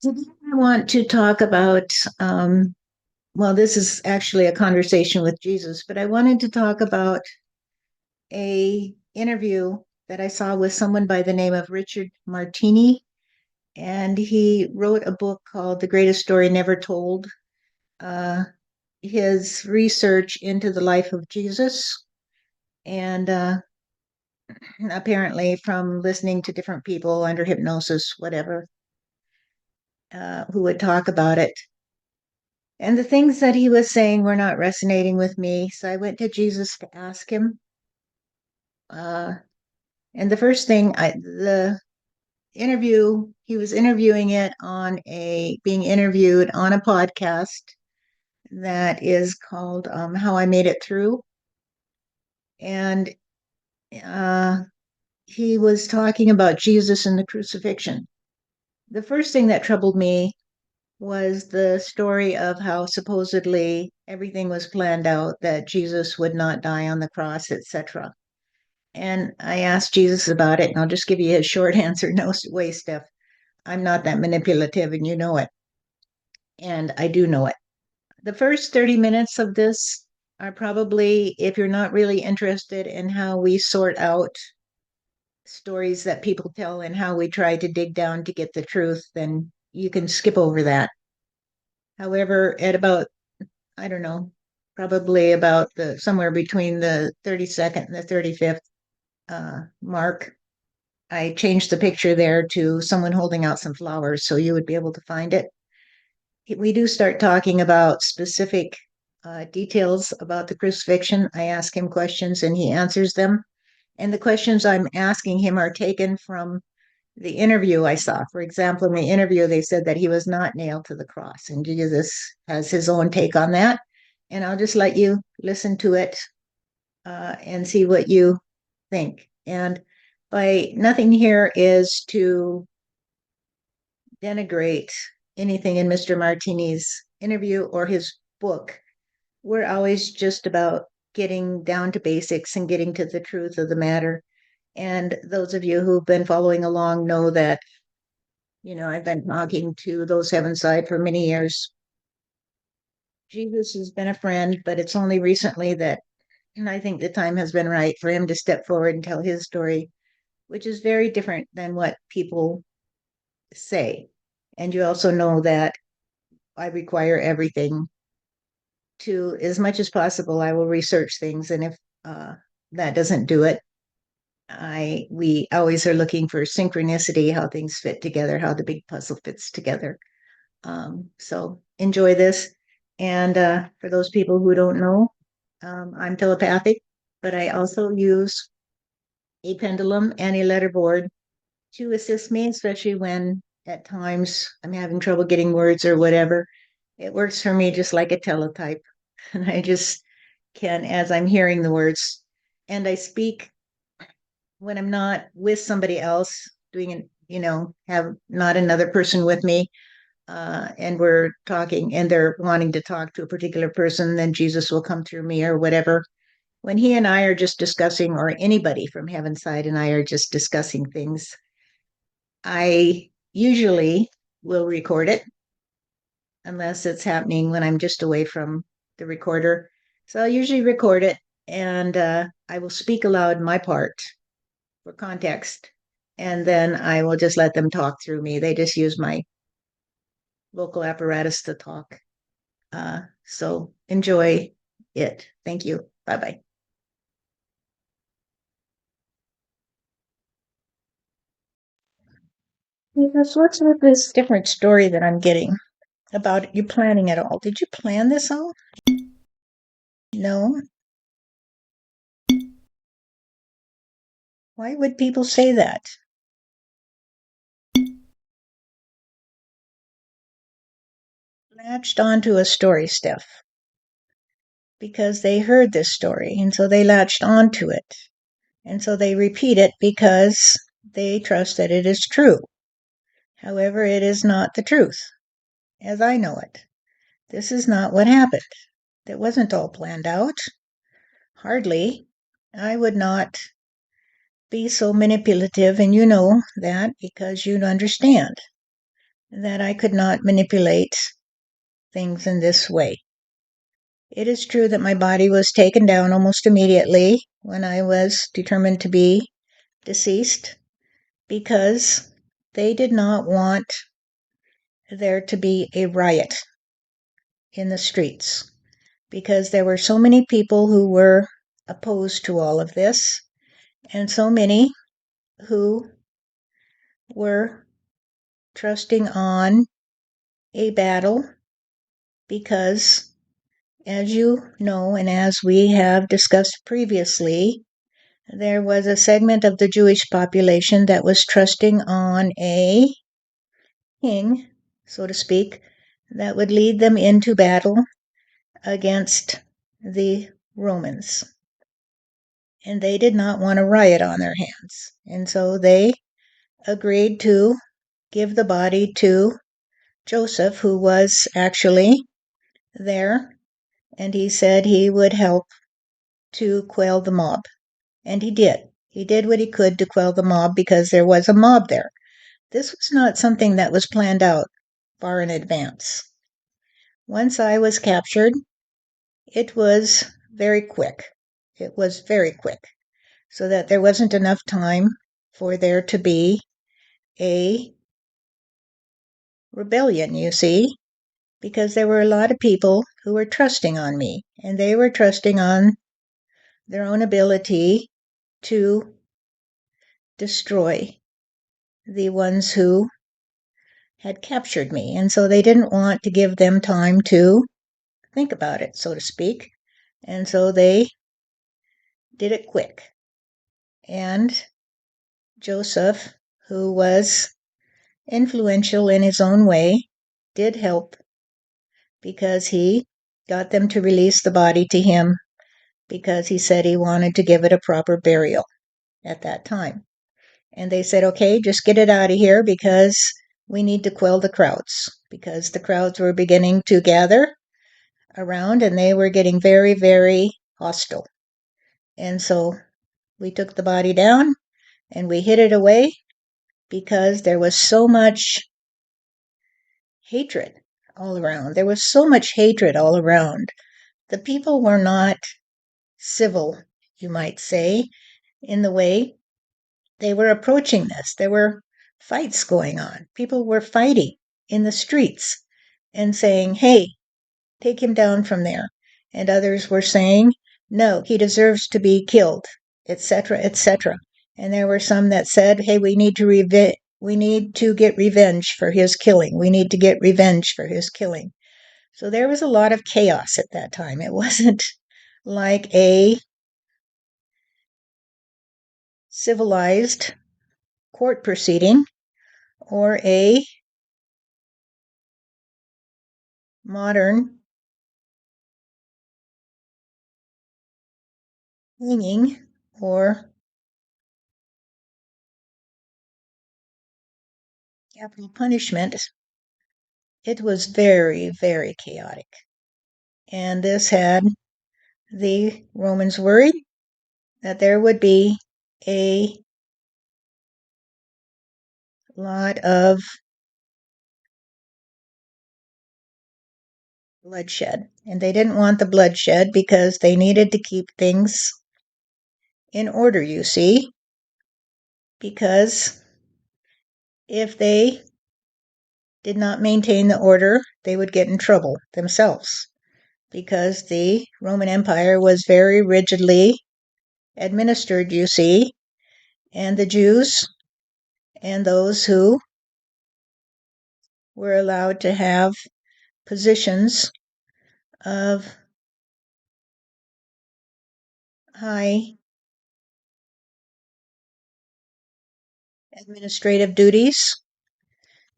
Today I want to talk about, this is actually a conversation with Jesus, but I wanted to talk about a interview that I saw with someone by the name of Richard Martini, and he wrote a book called The Greatest Story Never Told. His research into the life of Jesus, and apparently from listening to different people under hypnosis, whatever, who would talk about it. And the things that he was saying were not resonating with me. So I went to Jesus to ask him. Uh, and the first thing, the interview, he was interviewing it being interviewed on a podcast that is called How I Made It Through. And uh, he was talking about Jesus and the crucifixion. The first thing that troubled me was the story of how supposedly everything was planned out, that Jesus would not die on the cross, etc. And I asked Jesus about it, and I'll just give you a short answer. No way, Steph. I'm not that manipulative, and you know it. And I do know it. The first 30 minutes of this are probably, if you're not really interested in how we sort out stories that people tell and how we try to dig down to get the truth, then you can skip over that. However, at about, I don't know, probably about the somewhere between the 32nd and the 35th mark, I changed the picture there to someone holding out some flowers so you would be able to find it. We do start talking about specific details about the crucifixion. I ask him questions and he answers them. And the questions I'm asking him are taken from the interview I saw. For example, in the interview, they said that he was not nailed to the cross, and Jesus has his own take on that. And I'll just let you listen to it and see what you think. And by nothing here is to denigrate anything in Mr. Martini's interview or his book. We're always just about getting down to basics and getting to the truth of the matter. And those of you who've been following along know that, I've been talking to those heaven side for many years. Jesus has been a friend, but it's only recently that, and I think the time has been right for him to step forward and tell his story, which is very different than what people say. And you also know that I require everything to, as much as possible, I will research things. And if that doesn't do it, we always are looking for synchronicity, how things fit together, how the big puzzle fits together. So enjoy this. And for those people who don't know, I'm telepathic, but I also use a pendulum and a letterboard to assist me, especially when at times I'm having trouble getting words or whatever. It works for me just like a teletype. And I just can, as I'm hearing the words, and I speak when I'm not with somebody else doing it, have not another person with me. And we're talking and they're wanting to talk to a particular person, then Jesus will come through me or whatever. When he and I are just discussing, or anybody from heaven side and I are just discussing things, I usually will record it unless it's happening when I'm just away from the recorder. So I'll usually record it and I will speak aloud my part for context. And then I will just let them talk through me. They just use my vocal apparatus to talk. So enjoy it. Thank you. Bye bye. Because what's with this different story that I'm getting about you planning it all? Did you plan this all? No. Why would people say that? Latched onto a story, Steph, because they heard this story, and so they latched onto it. And so they repeat it because they trust that it is true. However, it is not the truth, as I know it. This is not what happened. It wasn't all planned out. Hardly. I would not be so manipulative, and you know that because you understand that I could not manipulate things in this way. It is true that my body was taken down almost immediately when I was determined to be deceased because they did not want there to be a riot in the streets because there were so many people who were opposed to all of this and so many who were trusting on a battle because, as you know, and as we have discussed previously, there was a segment of the Jewish population that was trusting on a king, so to speak, that would lead them into battle against the Romans. And they did not want a riot on their hands. And so they agreed to give the body to Joseph, who was actually there, and he said he would help to quell the mob. And he did. He did what he could to quell the mob because there was a mob there. This was not something that was planned out far in advance. Once I was captured, it was very quick. It was very quick, so that there wasn't enough time for there to be a rebellion, you see, because there were a lot of people who were trusting on me, and they were trusting on their own ability to destroy the ones who had captured me. And so they didn't want to give them time to think about it, so to speak. And so they did it quick. And Joseph, who was influential in his own way, did help because he got them to release the body to him because he said he wanted to give it a proper burial at that time. And they said, okay, just get it out of here because we need to quell the crowds because the crowds were beginning to gather around and they were getting very, very hostile. And so we took the body down and we hid it away because there was so much hatred all around. There was so much hatred all around. The people were not civil, you might say, in the way they were approaching this. There were fights going on. People were fighting in the streets and saying, hey, take him down from there. And others were saying, no, he deserves to be killed, etc., etc. And there were some that said, hey, we need to get revenge for his killing. We need to get revenge for his killing. So there was a lot of chaos at that time. It wasn't like a civilized court proceeding or a modern hanging or capital punishment. It was very, very chaotic. And this had the Romans worried that there would be a lot of bloodshed. And they didn't want the bloodshed because they needed to keep things in order, you see. Because if they did not maintain the order, they would get in trouble themselves. Because the Roman Empire was very rigidly administered, you see, and the Jews and those who were allowed to have positions of high administrative duties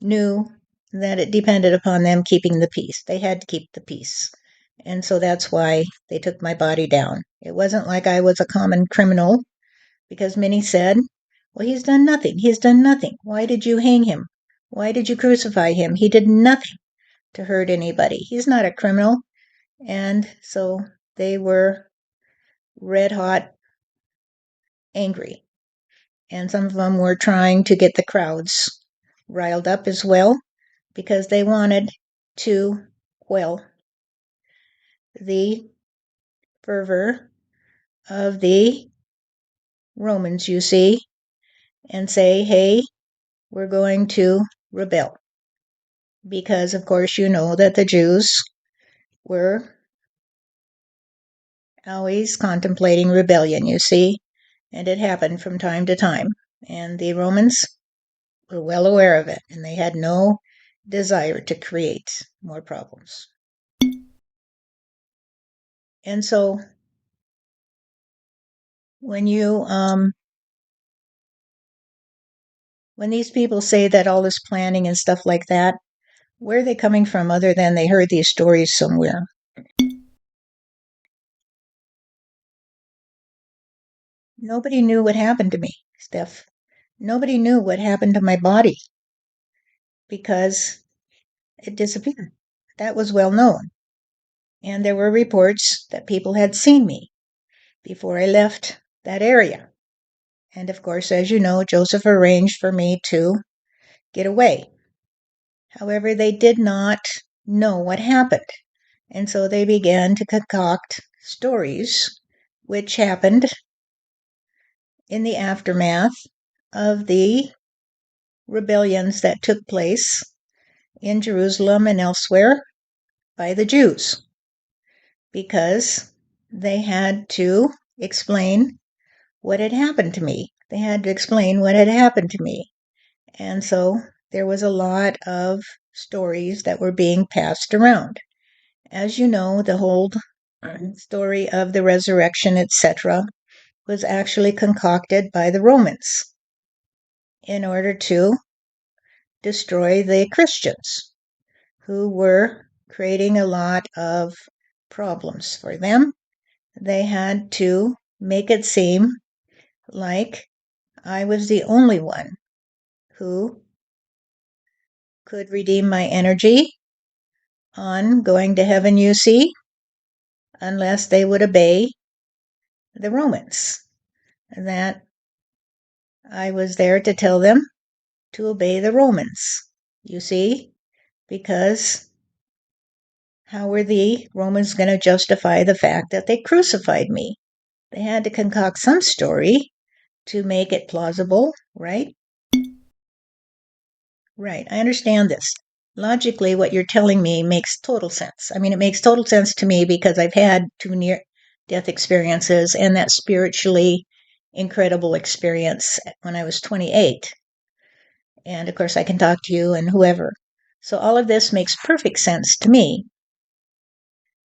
knew that it depended upon them keeping the peace. They had to keep the peace. And so that's why they took my body down. It wasn't like I was a common criminal because many said, well, he's done nothing. He's done nothing. Why did you hang him? Why did you crucify him? He did nothing to hurt anybody. He's not a criminal. And so they were red hot angry. And some of them were trying to get the crowds riled up as well because they wanted to quell the fervor of the Romans, you see, and say, hey, we're going to rebel. Because, of course, you know that the Jews were always contemplating rebellion, you see, and it happened from time to time. And the Romans were well aware of it, and they had no desire to create more problems. And so when when these people say that all this planning and stuff like that, where are they coming from other than they heard these stories somewhere? Nobody knew what happened to me, Steph. Nobody knew what happened to my body because it disappeared. That was well known. And there were reports that people had seen me before I left that area. And of course, as you know, Joseph arranged for me to get away. However, they did not know what happened. And so they began to concoct stories which happened in the aftermath of the rebellions that took place in Jerusalem and elsewhere by the Jews, because they had to explain what had happened to me. They had to explain what had happened to me. And so there was a lot of stories that were being passed around. As you know, the whole story of the resurrection, etc., was actually concocted by the Romans in order to destroy the Christians, who were creating a lot of problems for them. They had to make it seem like I was the only one who could redeem my energy on going to heaven, you see, unless they would obey the Romans. That I was there to tell them to obey the Romans, you see, because how were the Romans going to justify the fact that they crucified me? They had to concoct some story to make it plausible, right? Right, I understand this. Logically, what you're telling me makes total sense. I mean, it makes total sense to me because I've had two near death experiences and that spiritually incredible experience when I was 28. And of course, I can talk to you and whoever. So all of this makes perfect sense to me.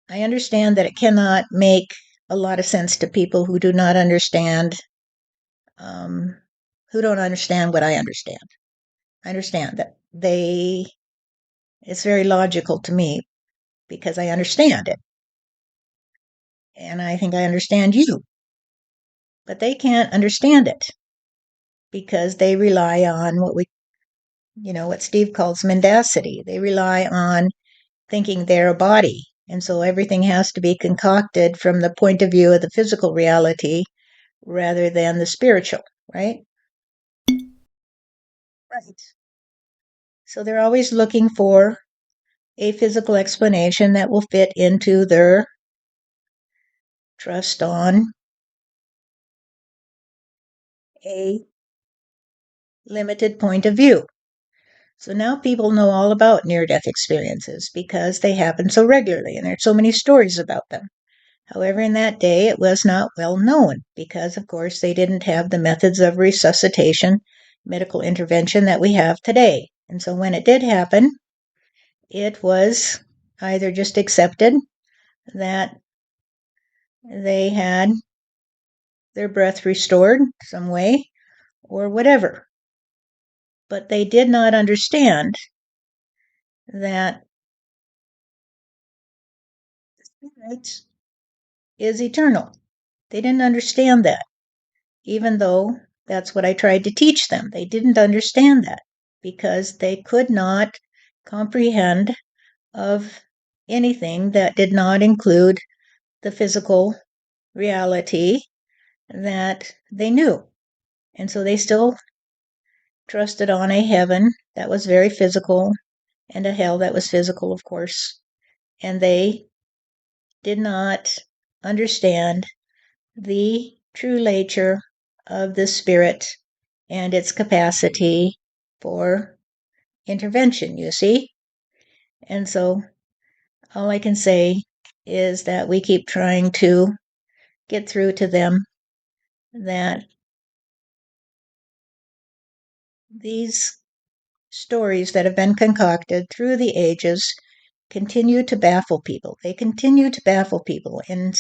I understand that it cannot make a lot of sense to people who do not understand, who don't understand what I understand. I understand that it's very logical to me because I understand it. And I think I understand you. But they can't understand it because they rely on what Steve calls mendacity. They rely on thinking they're a body. And so everything has to be concocted from the point of view of the physical reality rather than the spiritual, right? Right. So they're always looking for a physical explanation that will fit into their trust on a limited point of view. So now people know all about near-death experiences because they happen so regularly and there's so many stories about them. However, in that day, it was not well known because, of course, they didn't have the methods of resuscitation, medical intervention that we have today. And so when it did happen, it was either just accepted that they had their breath restored some way or whatever. But they did not understand that the spirit is eternal. They didn't understand that, even though that's what I tried to teach them. They didn't understand that because they could not comprehend of anything that did not include the physical reality that they knew. And so they still trusted on a heaven that was very physical and a hell that was physical, of course. And they did not understand the true nature of the spirit and its capacity for intervention, you see? And so all I can say is that we keep trying to get through to them that these stories that have been concocted through the ages continue to baffle people. They continue to baffle people, and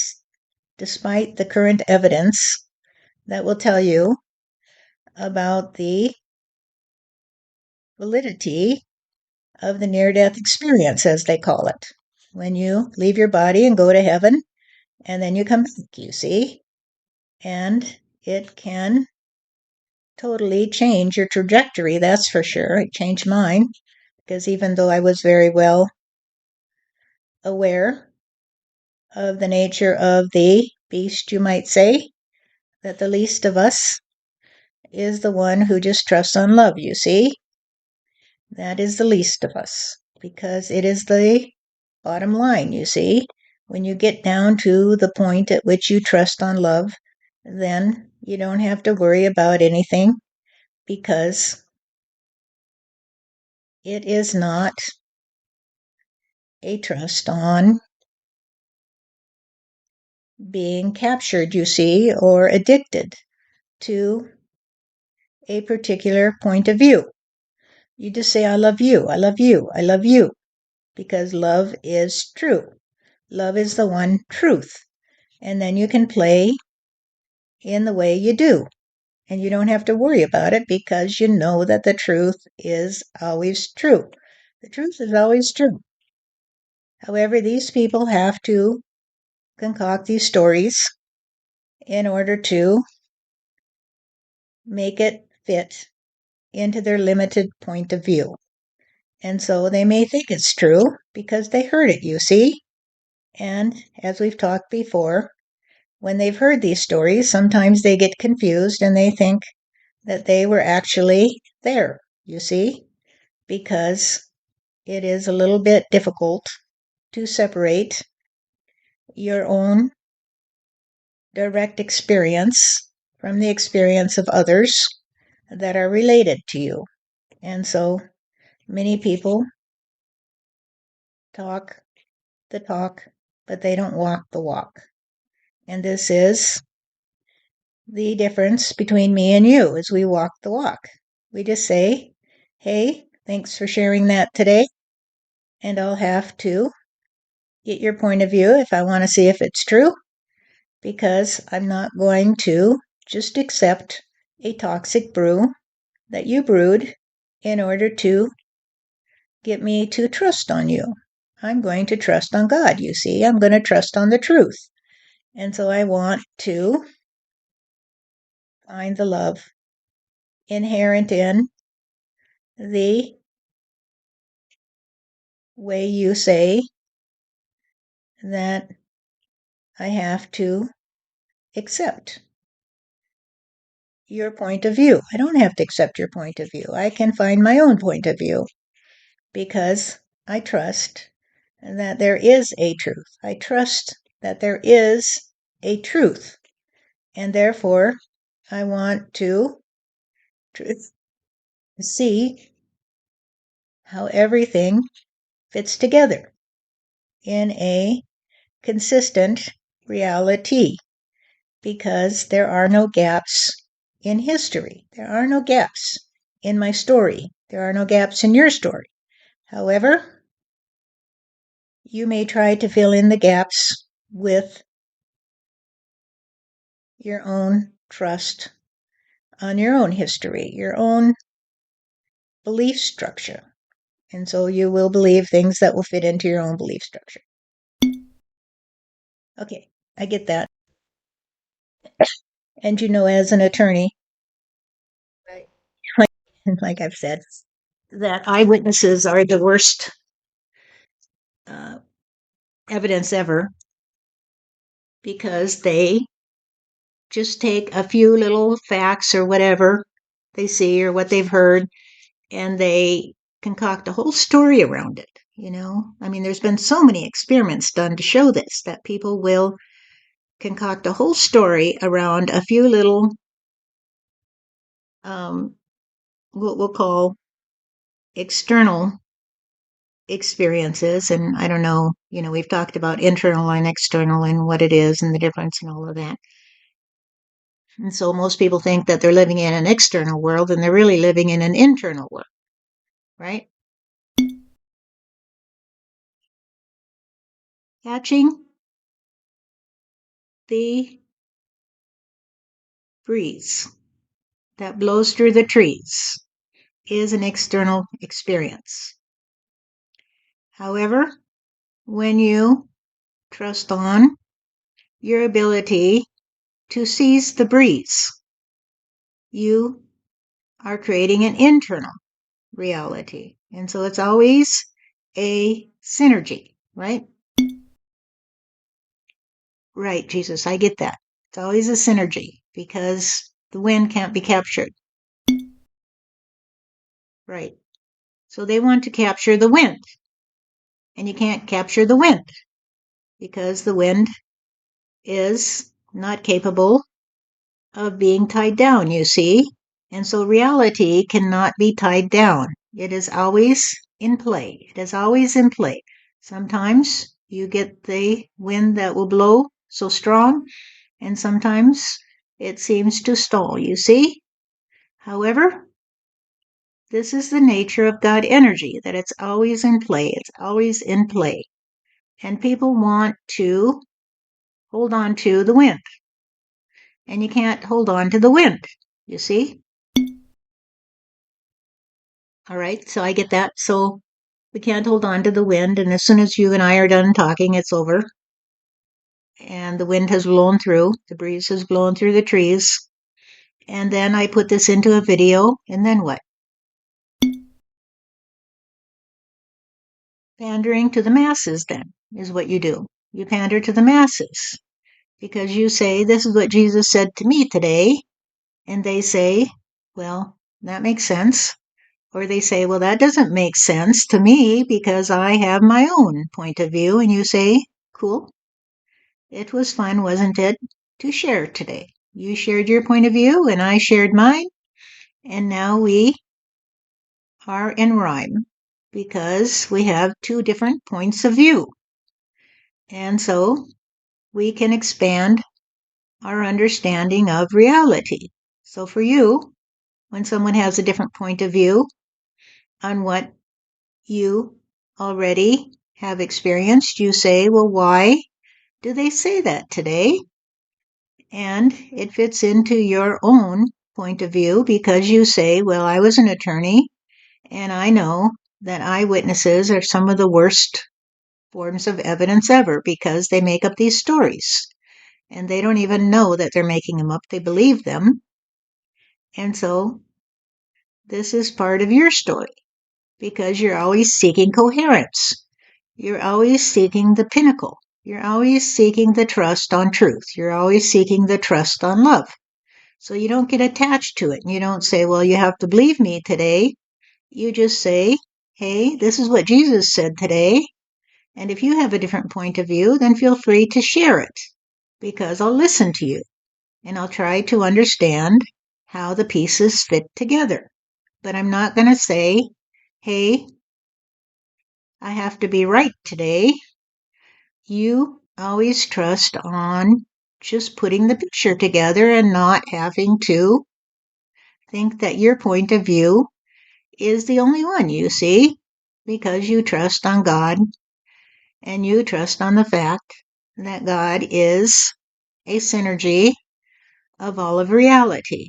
despite the current evidence that will tell you about the validity of the near death experience, as they call it, when you leave your body and go to heaven, and then you come back, you see, and it can totally change your trajectory, that's for sure. It changed mine, because even though I was very well aware of the nature of the beast, you might say, that the least of us is the one who just trusts on love, you see. That is the least of us, because it is the bottom line, you see. When you get down to the point at which you trust on love, then you don't have to worry about anything, because it is not a trust on being captured, you see, or addicted to a particular point of view. You just say, I love you, I love you, I love you, because love is true. Love is the one truth. And then you can play in the way you do. And you don't have to worry about it, because you know that the truth is always true. The truth is always true. However, these people have to concoct these stories in order to make it fit into their limited point of view. And so they may think it's true because they heard it, you see. And as we've talked before, when they've heard these stories, sometimes they get confused and they think that they were actually there, you see, because it is a little bit difficult to separate your own direct experience from the experience of others that are related to you. And so many people talk the talk, but they don't walk the walk. And this is the difference between me and you as we walk the walk. We just say, hey, thanks for sharing that today. And I'll have to get your point of view if I want to see if it's true, because I'm not going to just accept a toxic brew that you brewed in order to get me to trust on you. I'm going to trust on God, you see. I'm going to trust on the truth. And so I want to find the love inherent in the way you say that I have to accept your point of view. I don't have to accept your point of view. I can find my own point of view, because I trust that there is a truth. I trust that there is a truth. And therefore, I want to see how everything fits together in a consistent reality, because there are no gaps in history. There are no gaps in my story. There are no gaps in your story. However, you may try to fill in the gaps with your own trust on your own history, your own belief structure. And so you will believe things that will fit into your own belief structure. Okay, I get that. And as an attorney, like, like I've said, that eyewitnesses are the worst uh, evidence ever, because they just take a few little facts or whatever they see or what they've heard, and they concoct a whole story around it. I mean, there's been so many experiments done to show this, that people will concoct a whole story around a few little, what we'll call external experiences. And I don't know, we've talked about internal and external and what it is and the difference and all of that. And so most people think that they're living in an external world and they're really living in an internal world, right? Catching the breeze that blows through the trees is an external experience. However, when you trust on your ability to seize the breeze, you are creating an internal reality. And so it's always a synergy, right? Right, Jesus, I get that. It's always a synergy because the wind can't be captured. Right. So they want to capture the wind. And you can't capture the wind because the wind is not capable of being tied down, you see. And so reality cannot be tied down. It is always in play. It is always in play. Sometimes you get the wind that will blow so strong, and sometimes it seems to stall, you see. However, this is the nature of God energy, that it's always in play. It's always in play. And people want to hold on to the wind. And you can't hold on to the wind, you see? All right, so I get that. So we can't hold on to the wind. And as soon as you and I are done talking, it's over. And the wind has blown through, the breeze has blown through the trees. And then I put this into a video, and then what? Pandering to the masses, then, is what you do. You pander to the masses because you say, this is what Jesus said to me today. And they say, well, that makes sense. Or they say, well, that doesn't make sense to me because I have my own point of view. And you say, cool. It was fun, wasn't it, to share today? You shared your point of view and I shared mine. And now we are in rhyme because we have two different points of view. And so we can expand our understanding of reality. So for you, when someone has a different point of view on what you already have experienced, you say, well, why do they say that today? And it fits into your own point of view because you say, well, I was an attorney and I know that eyewitnesses are some of the worst forms of evidence ever because they make up these stories and they don't even know that they're making them up. They believe them. And so this is part of your story because you're always seeking coherence. You're always seeking the pinnacle. You're always seeking the trust on truth. You're always seeking the trust on love. So you don't get attached to it. You don't say, well, you have to believe me today. You just say, hey, this is what Jesus said today. And if you have a different point of view, then feel free to share it because I'll listen to you and I'll try to understand how the pieces fit together. But I'm not going to say, hey, I have to be right today. You always trust on just putting the picture together and not having to think that your point of view is the only one, you see, because you trust on God and you trust on the fact that God is a synergy of all of reality.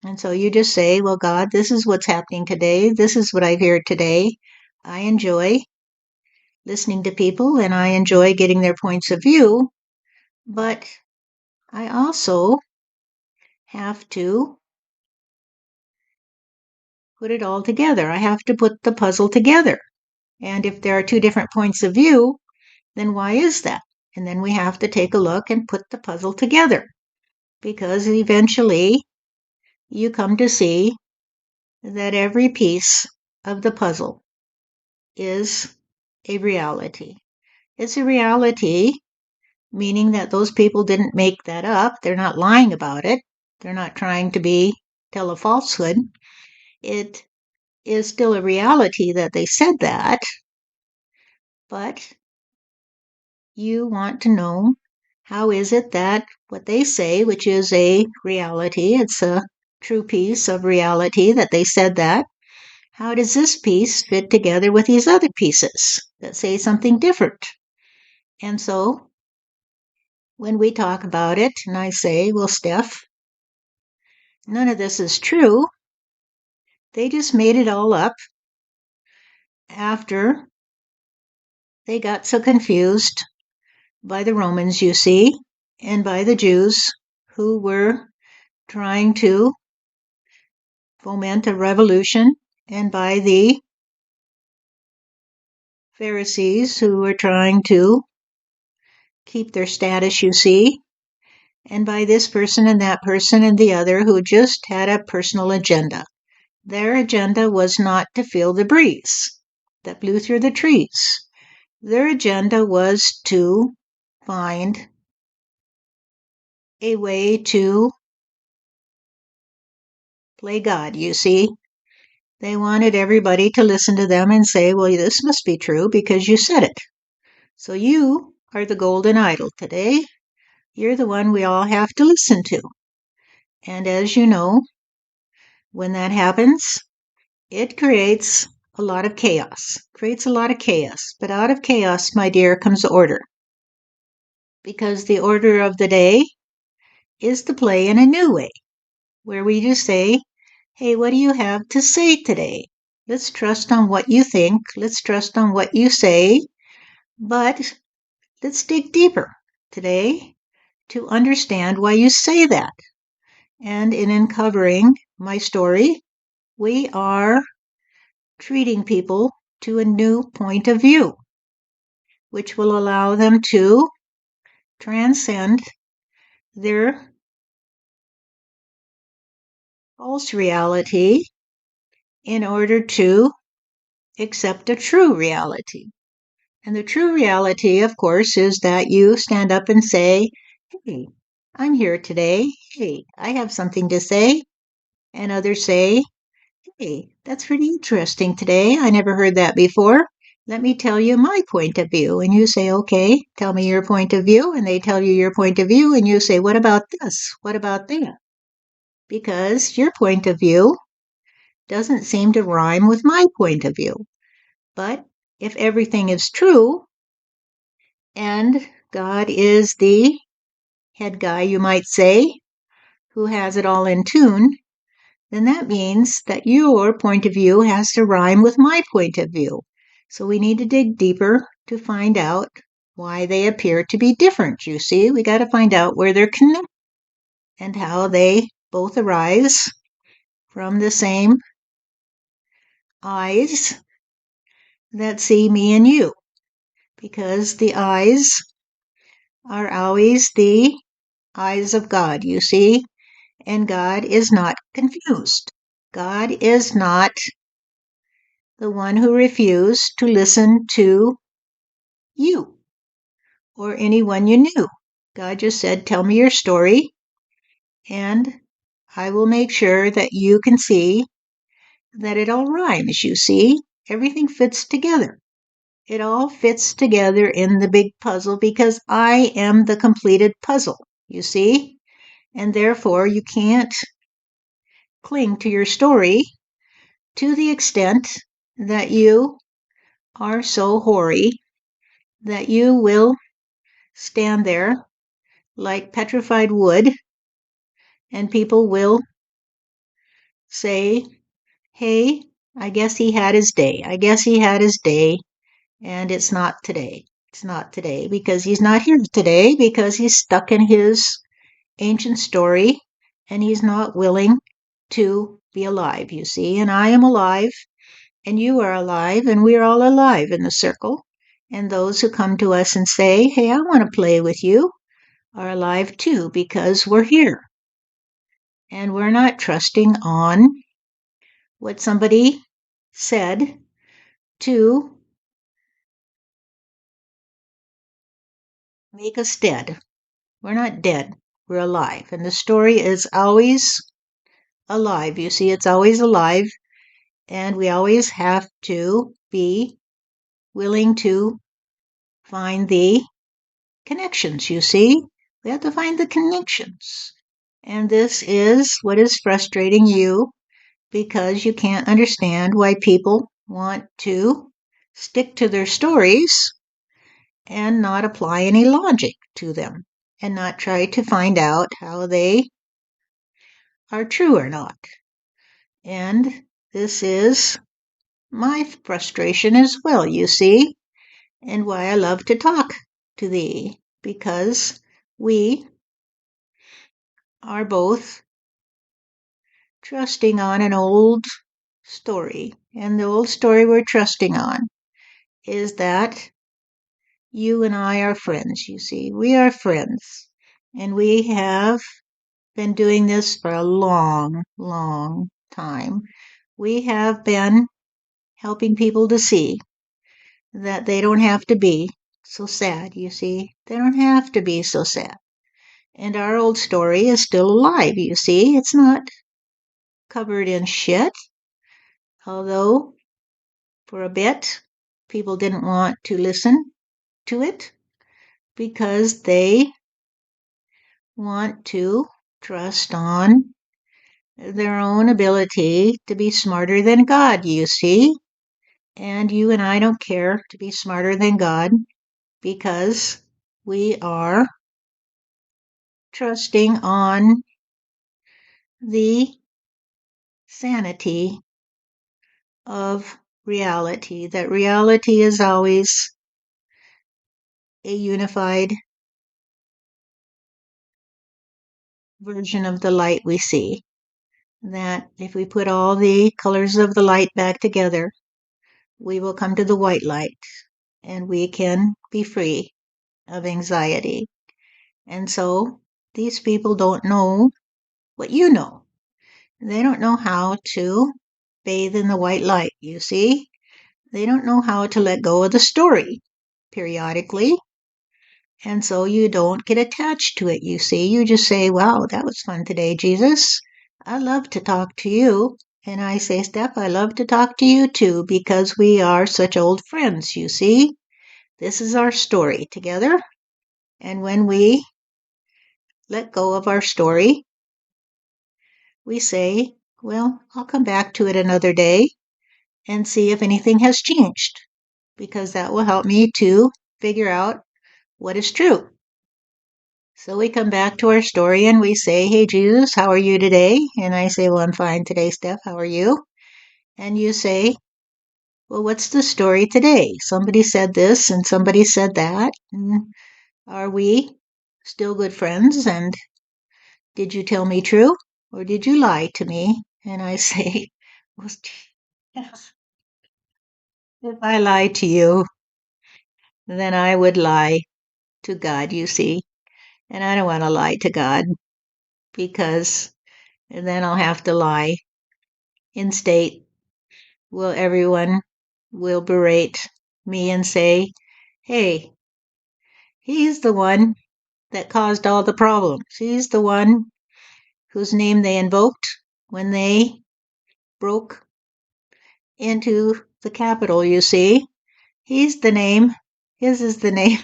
And so you just say, well, God, this is what's happening today. This is what I've heard today. I enjoy listening to people and I enjoy getting their points of view, but I also have to put it all together. I have to put the puzzle together. And if there are two different points of view, then why is that? And then we have to take a look and put the puzzle together because eventually you come to see that every piece of the puzzle is a reality. It's a reality, meaning that those people didn't make that up. They're not lying about it. They're not trying to tell a falsehood. It is still a reality that they said that, but you want to know how is it that what they say, which is a reality, it's a true piece of reality that they said that, how does this piece fit together with these other pieces that say something different? And so when we talk about it, and I say, well, Steph, none of this is true. They just made it all up after they got so confused by the Romans, you see, and by the Jews who were trying to foment a revolution, and by the Pharisees who were trying to keep their status, you see, and by this person and that person and the other who just had a personal agenda. Their agenda was not to feel the breeze that blew through the trees. Their agenda was to find a way to play God, you see. They wanted everybody to listen to them and say, well, this must be true because you said it. So you are the golden idol today. You're the one we all have to listen to. And as you know, when that happens, it creates a lot of chaos. Creates a lot of chaos. But out of chaos, my dear, comes order. Because the order of the day is to play in a new way, where we just say, hey, what do you have to say today? Let's trust on what you think. Let's trust on what you say. But let's dig deeper today to understand why you say that. And in uncovering my story, we are treating people to a new point of view, which will allow them to transcend their false reality in order to accept a true reality. And the true reality, of course, is that you stand up and say, hey, I'm here today. Hey, I have something to say. And others say, hey, that's pretty interesting today. I never heard that before. Let me tell you my point of view. And you say, okay, tell me your point of view. And they tell you your point of view. And you say, what about this? What about that? Because your point of view doesn't seem to rhyme with my point of view. But if everything is true and God is the head guy, you might say, who has it all in tune, then that means that your point of view has to rhyme with my point of view. So we need to dig deeper to find out why they appear to be different. You see, we got to find out where they're connected and how they both arise from the same eyes that see me and you. Because the eyes are always the eyes of God, you see, and God is not confused. God is not the one who refused to listen to you or anyone you knew. God just said, tell me your story, and I will make sure that you can see that it all rhymes. You see, everything fits together. It all fits together in the big puzzle because I am the completed puzzle, you see, and therefore you can't cling to your story to the extent that you are so hoary that you will stand there like petrified wood and people will say, hey, I guess he had his day. I guess he had his day, and it's not today. It's not today because he's not here today because he's stuck in his ancient story and he's not willing to be alive, you see. And I am alive and you are alive and we're all alive in the circle. And those who come to us and say, hey, I want to play with you are alive too because we're here. And we're not trusting on what somebody said to make us dead. We're not dead, we're alive. And the story is always alive. You see, it's always alive. And we always have to be willing to find the connections, you see. We have to find the connections. And this is what is frustrating you because you can't understand why people want to stick to their stories and not apply any logic to them and not try to find out how they are true or not. And this is my frustration as well, you see, and why I love to talk to thee, because we are both trusting on an old story. And the old story we're trusting on is that you and I are friends, you see. We are friends. And we have been doing this for a long, long time. We have been helping people to see that they don't have to be so sad, you see. They don't have to be so sad. And our old story is still alive, you see. It's not covered in shit, although for a bit people didn't want to listen to it because they want to trust on their own ability to be smarter than God, you see. And you and I don't care to be smarter than God because we are trusting on the sanity of reality, that reality is always a unified version of the light we see. That if we put all the colors of the light back together, we will come to the white light and we can be free of anxiety. And so these people don't know what you know. They don't know how to bathe in the white light, you see. They don't know how to let go of the story periodically. And so you don't get attached to it, you see. You just say, wow, that was fun today, Jesus. I love to talk to you. And I say, Steph, I love to talk to you too because we are such old friends, you see. This is our story together. And when we let go of our story, we say, well, I'll come back to it another day and see if anything has changed because that will help me to figure out what is true. So we come back to our story and we say, hey, Jesus, how are you today? And I say, well, I'm fine today, Steph. How are you? And you say, well, what's the story today? Somebody said this and somebody said that. And are we still good friends? And did you tell me true or did you lie to me? And I say, well, if I lie to you, then I would lie to God, you see. And I don't want to lie to God because then I'll have to lie in state. Will everyone will berate me and say, hey, he's the one that caused all the problems. He's the one whose name they invoked when they broke into the Capitol, you see. He's the name, his is the name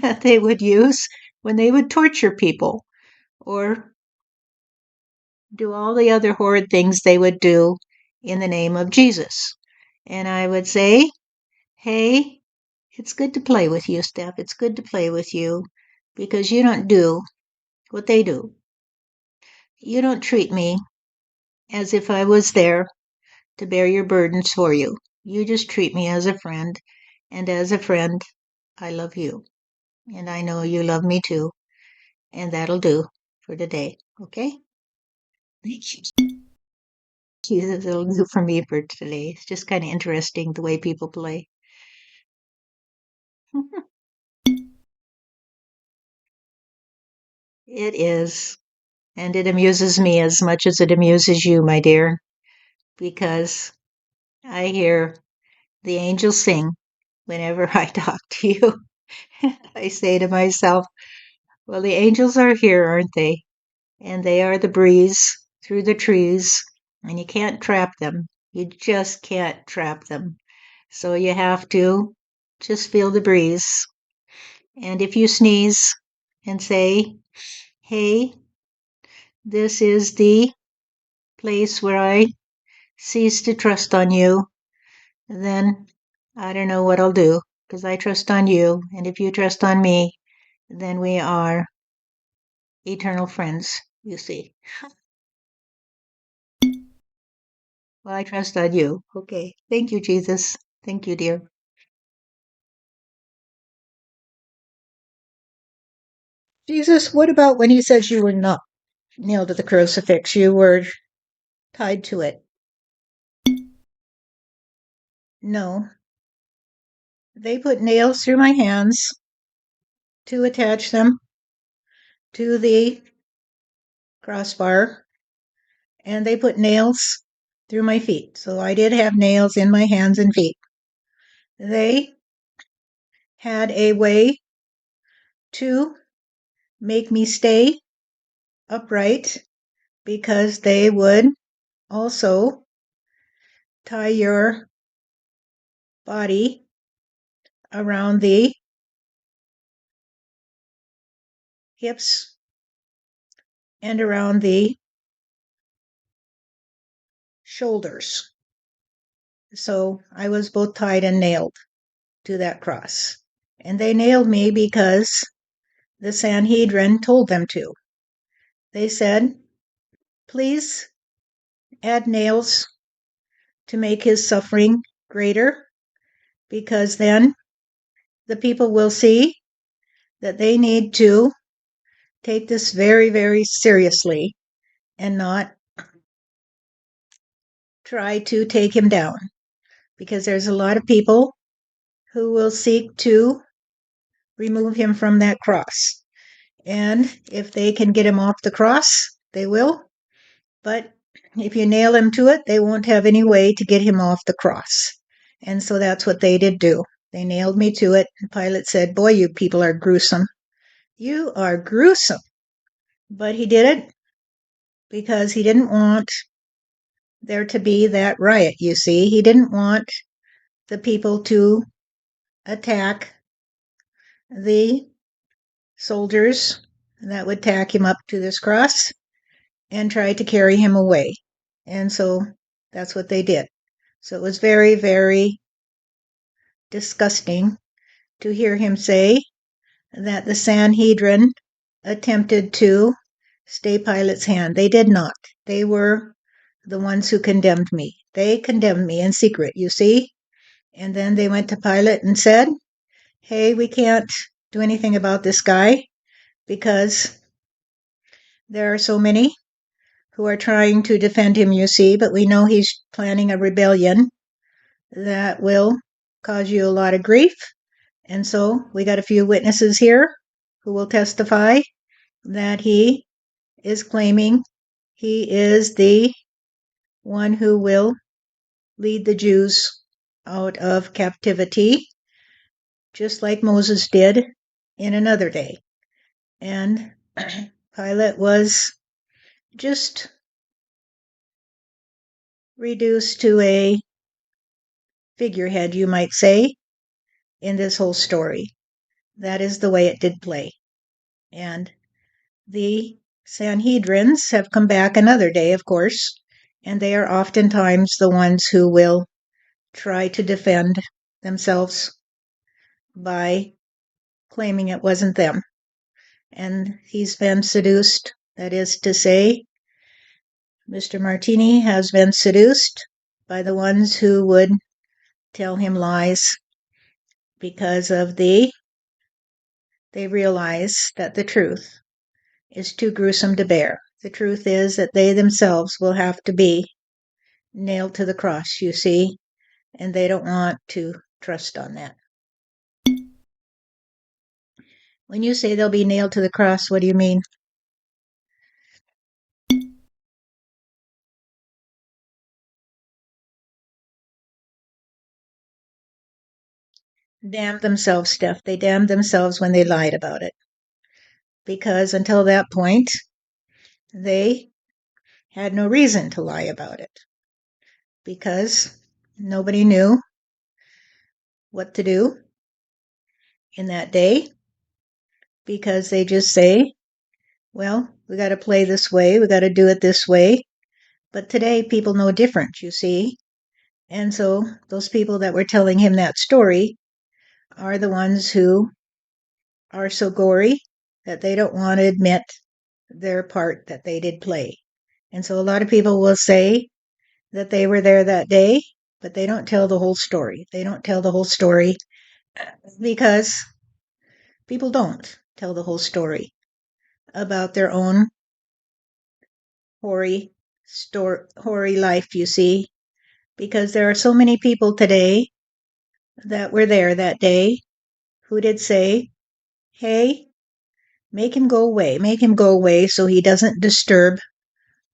that they would use when they would torture people or do all the other horrid things they would do in the name of Jesus. And I would say, hey, it's good to play with you, Steph. It's good to play with you because you don't do what they do. You don't treat me as if I was there to bear your burdens for you. You just treat me as a friend. And as a friend, I love you. And I know you love me too. And that'll do for today. Okay? Thank you. Jesus, it'll do for me for today. It's just kind of interesting the way people play. It is. And it amuses me as much as it amuses you, my dear, because I hear the angels sing whenever I talk to you. I say to myself, well, the angels are here, aren't they? And they are the breeze through the trees, and you can't trap them. You just can't trap them. So you have to just feel the breeze. And if you sneeze and say, hey, this is the place where I cease to trust on you, then I don't know what I'll do because I trust on you. And if you trust on me, then we are eternal friends, you see. Well, I trust on you. Okay. Thank you, Jesus. Thank you, dear. Jesus, what about when he says you were not nailed to the crucifix? You were tied to it. No. They put nails through my hands to attach them to the crossbar, and they put nails through my feet. So I did have nails in my hands and feet. They had a way to make me stay upright because they would also tie your body around the hips and around the shoulders. So I was both tied and nailed to that cross. And they nailed me because the Sanhedrin told them to. They said, please add nails to make his suffering greater, because then the people will see that they need to take this very, very seriously and not try to take him down. Because there's a lot of people who will seek to remove him from that cross. And if they can get him off the cross, they will. But if you nail him to it, they won't have any way to get him off the cross. And so that's what they did do. They nailed me to it. And Pilate said, boy, you people are gruesome. You are gruesome. But he did it because he didn't want there to be that riot, you see. He didn't want the people to attack the soldiers that would tack him up to this cross and try to carry him away. And so that's what they did. So it was very, very disgusting to hear him say that the Sanhedrin attempted to stay Pilate's hand. They did not. They were the ones who condemned me. They condemned me in secret, you see. And then they went to Pilate and said, hey, we can't do anything about this guy because there are so many who are trying to defend him, you see, but we know he's planning a rebellion that will cause you a lot of grief. And so we got a few witnesses here who will testify that he is claiming he is the one who will lead the Jews out of captivity, just like Moses did in another day. And Pilate was just reduced to a figurehead, you might say, in this whole story. That is the way it did play. And the Sanhedrins have come back another day, of course, and they are oftentimes the ones who will try to defend themselves by claiming it wasn't them. And he's been seduced. That is to say, Mr. Martini has been seduced by the ones who would tell him lies because of they realize that the truth is too gruesome to bear. The truth is that they themselves will have to be nailed to the cross, you see, and they don't want to trust on that. When you say they'll be nailed to the cross, what do you mean? damned themselves, Steph. They damned themselves when they lied about it. Because until that point, they had no reason to lie about it. Because nobody knew what to do in that day. Because they just say, well, we got to play this way. We got to do it this way. But today, people know different, you see. And so those people that were telling him that story are the ones who are so gory that they don't want to admit their part that they did play. And so a lot of people will say that they were there that day, but they don't tell the whole story. They don't tell the whole story because people don't tell the whole story about their own hoary life, you see, because there are so many people today that were there that day who did say, hey, make him go away so he doesn't disturb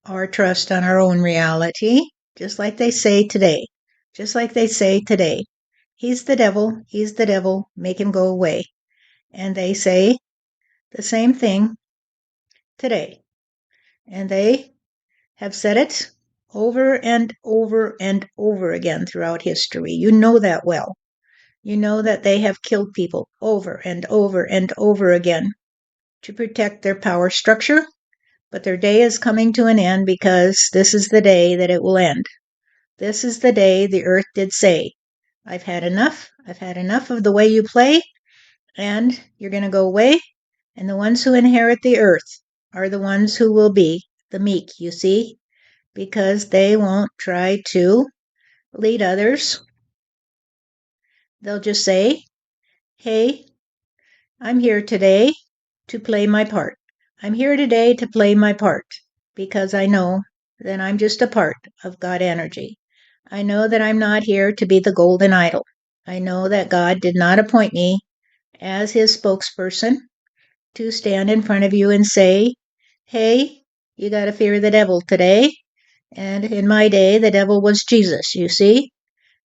our trust on our own reality, just like they say today. Just like they say today. He's the devil, make him go away. And they say the same thing today. And they have said it over and over and over again throughout history. You know that well. You know that they have killed people over and over and over again to protect their power structure, but their day is coming to an end because this is the day that it will end. This is the day the earth did say, I've had enough. I've had enough of the way you play, and you're going to go away. And the ones who inherit the earth are the ones who will be the meek, you see, because they won't try to lead others. They'll just say, hey, I'm here today to play my part. I'm here today to play my part because I know that I'm just a part of God energy. I know that I'm not here to be the golden idol. I know that God did not appoint me as his spokesperson to stand in front of you and say, hey, you got to fear the devil today. And in my day, the devil was Jesus, you see.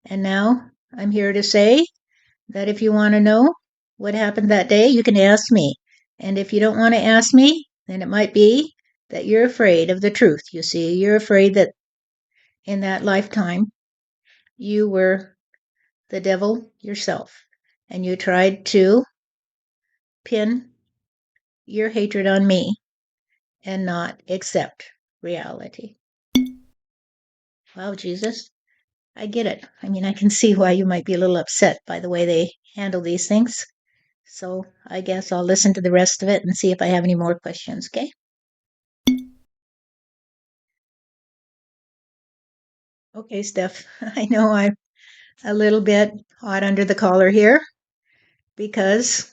And now I'm here to say that if you want to know what happened that day, you can ask me. And if you don't want to ask me, then it might be that you're afraid of the truth, you see. You're afraid that in that lifetime, you were the devil yourself. And you tried to pin your hatred on me and not accept reality. Wow, Jesus, I get it. I mean, I can see why you might be a little upset by the way they handle these things. So I guess I'll listen to the rest of it and see if I have any more questions, okay? Okay, Steph, I know I'm a little bit hot under the collar here because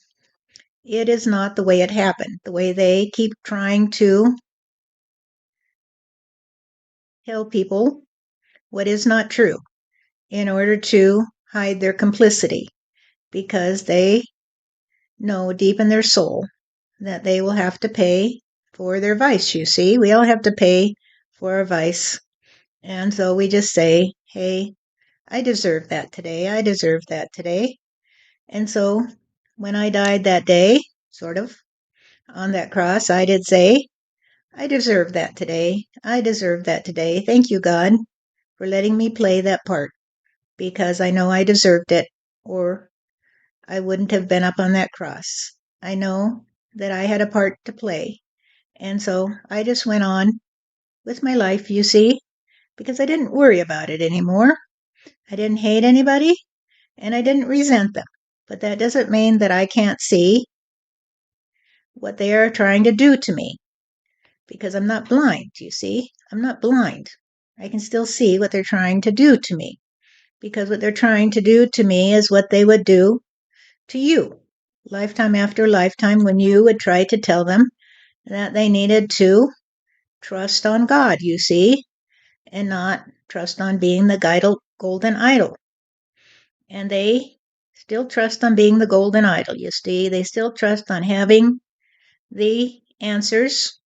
it is not the way it happened, the way they keep trying to tell people what is not true in order to hide their complicity because they know deep in their soul that they will have to pay for their vice, you see. We all have to pay for our vice. And so we just say, hey, I deserve that today. I deserve that today. And so when I died that day, sort of, on that cross, I did say, I deserve that today. I deserve that today. Thank you, God, for letting me play that part because I know I deserved it or I wouldn't have been up on that cross. I know that I had a part to play. And so I just went on with my life, you see, because I didn't worry about it anymore. I didn't hate anybody and I didn't resent them. But that doesn't mean that I can't see what they are trying to do to me because I'm not blind, you see. I'm not blind. I can still see what they're trying to do to me because what they're trying to do to me is what they would do to you lifetime after lifetime when you would try to tell them that they needed to trust on God, you see, and not trust on being the golden idol. And they still trust on being the golden idol, you see. They still trust on having the answers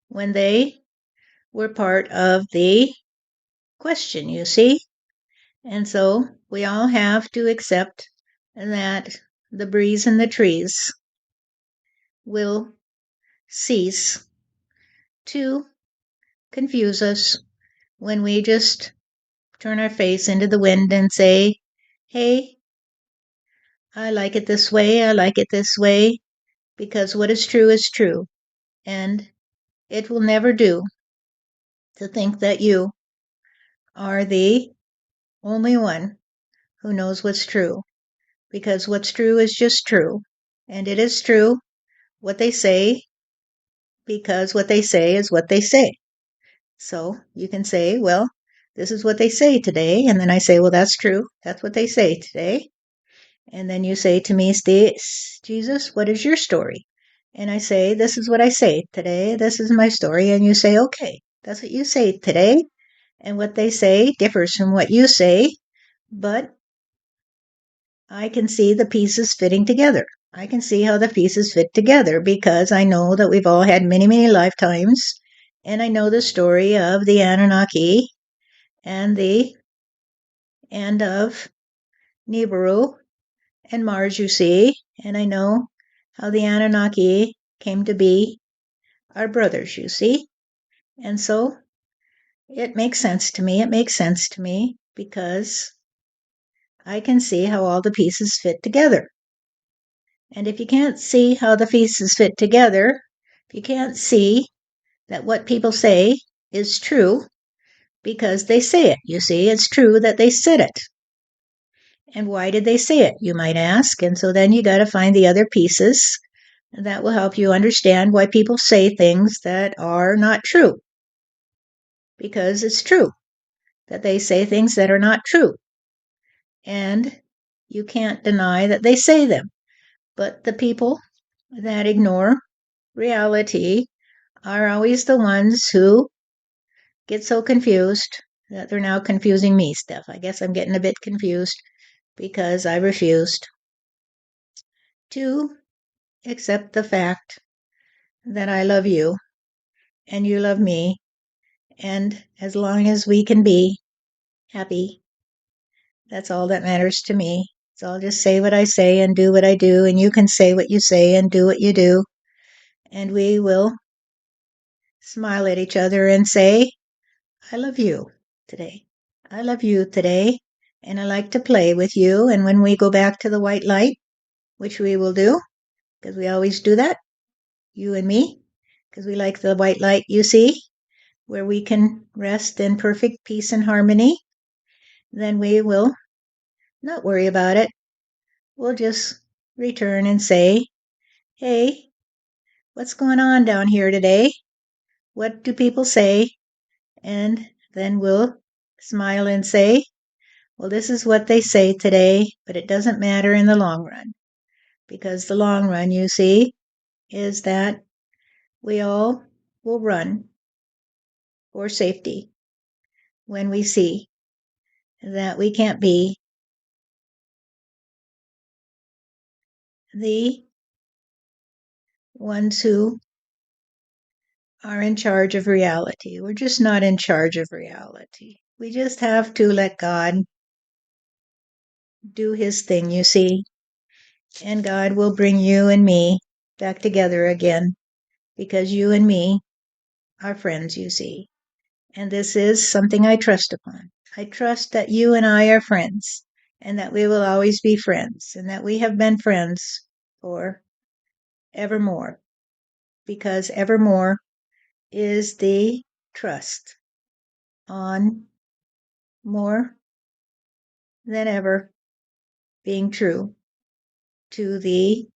when they were part of the question, you see. And so we all have to accept that the breeze in the trees will cease to confuse us when we just turn our face into the wind and say, hey, I like it this way, I like it this way, because what is true, and it will never do to think that you are the only one who knows what's true, because what's true is just true, and it is true what they say, because what they say is what they say. So you can say, well, this is what they say today, and then I say, well, that's true, that's what they say today. And then you say to me, Jesus, what is your story? And I say, this is what I say today. This is my story. And you say, okay, that's what you say today. And what they say differs from what you say, but I can see the pieces fitting together. I can see how the pieces fit together because I know that we've all had many, many lifetimes. And I know the story of the Anunnaki and of Nibiru and Mars, you see, and I know how the Anunnaki came to be our brothers, you see. And so it makes sense to me. It makes sense to me because I can see how all the pieces fit together. And if you can't see how the pieces fit together, if you can't see that what people say is true because they say it, you see, it's true that they said it. And why did they say it, you might ask? And so then you got to find the other pieces that will help you understand why people say things that are not true. Because it's true that they say things that are not true. And you can't deny that they say them. But the people that ignore reality are always the ones who get so confused that they're now confusing me, Steph. I guess I'm getting a bit confused because I refused to accept the fact that I love you and you love me. And as long as we can be happy, that's all that matters to me. So I'll just say what I say and do what I do, and you can say what you say and do what you do. And we will smile at each other and say, I love you today. I love you today. And I like to play with you. And when we go back to the white light, which we will do, because we always do that, you and me, because we like the white light, you see, where we can rest in perfect peace and harmony, then we will not worry about it. We'll just return and say, hey, what's going on down here today? What do people say? And then we'll smile and say, well, this is what they say today, but it doesn't matter in the long run. Because the long run, you see, is that we all will run for safety when we see that we can't be the ones who are in charge of reality. We're just not in charge of reality. We just have to let God do his thing, you see, and God will bring you and me back together again because you and me are friends, you see. And this is something I trust upon. I trust that you and I are friends and that we will always be friends and that we have been friends for evermore because evermore is the trust on more than ever being true to the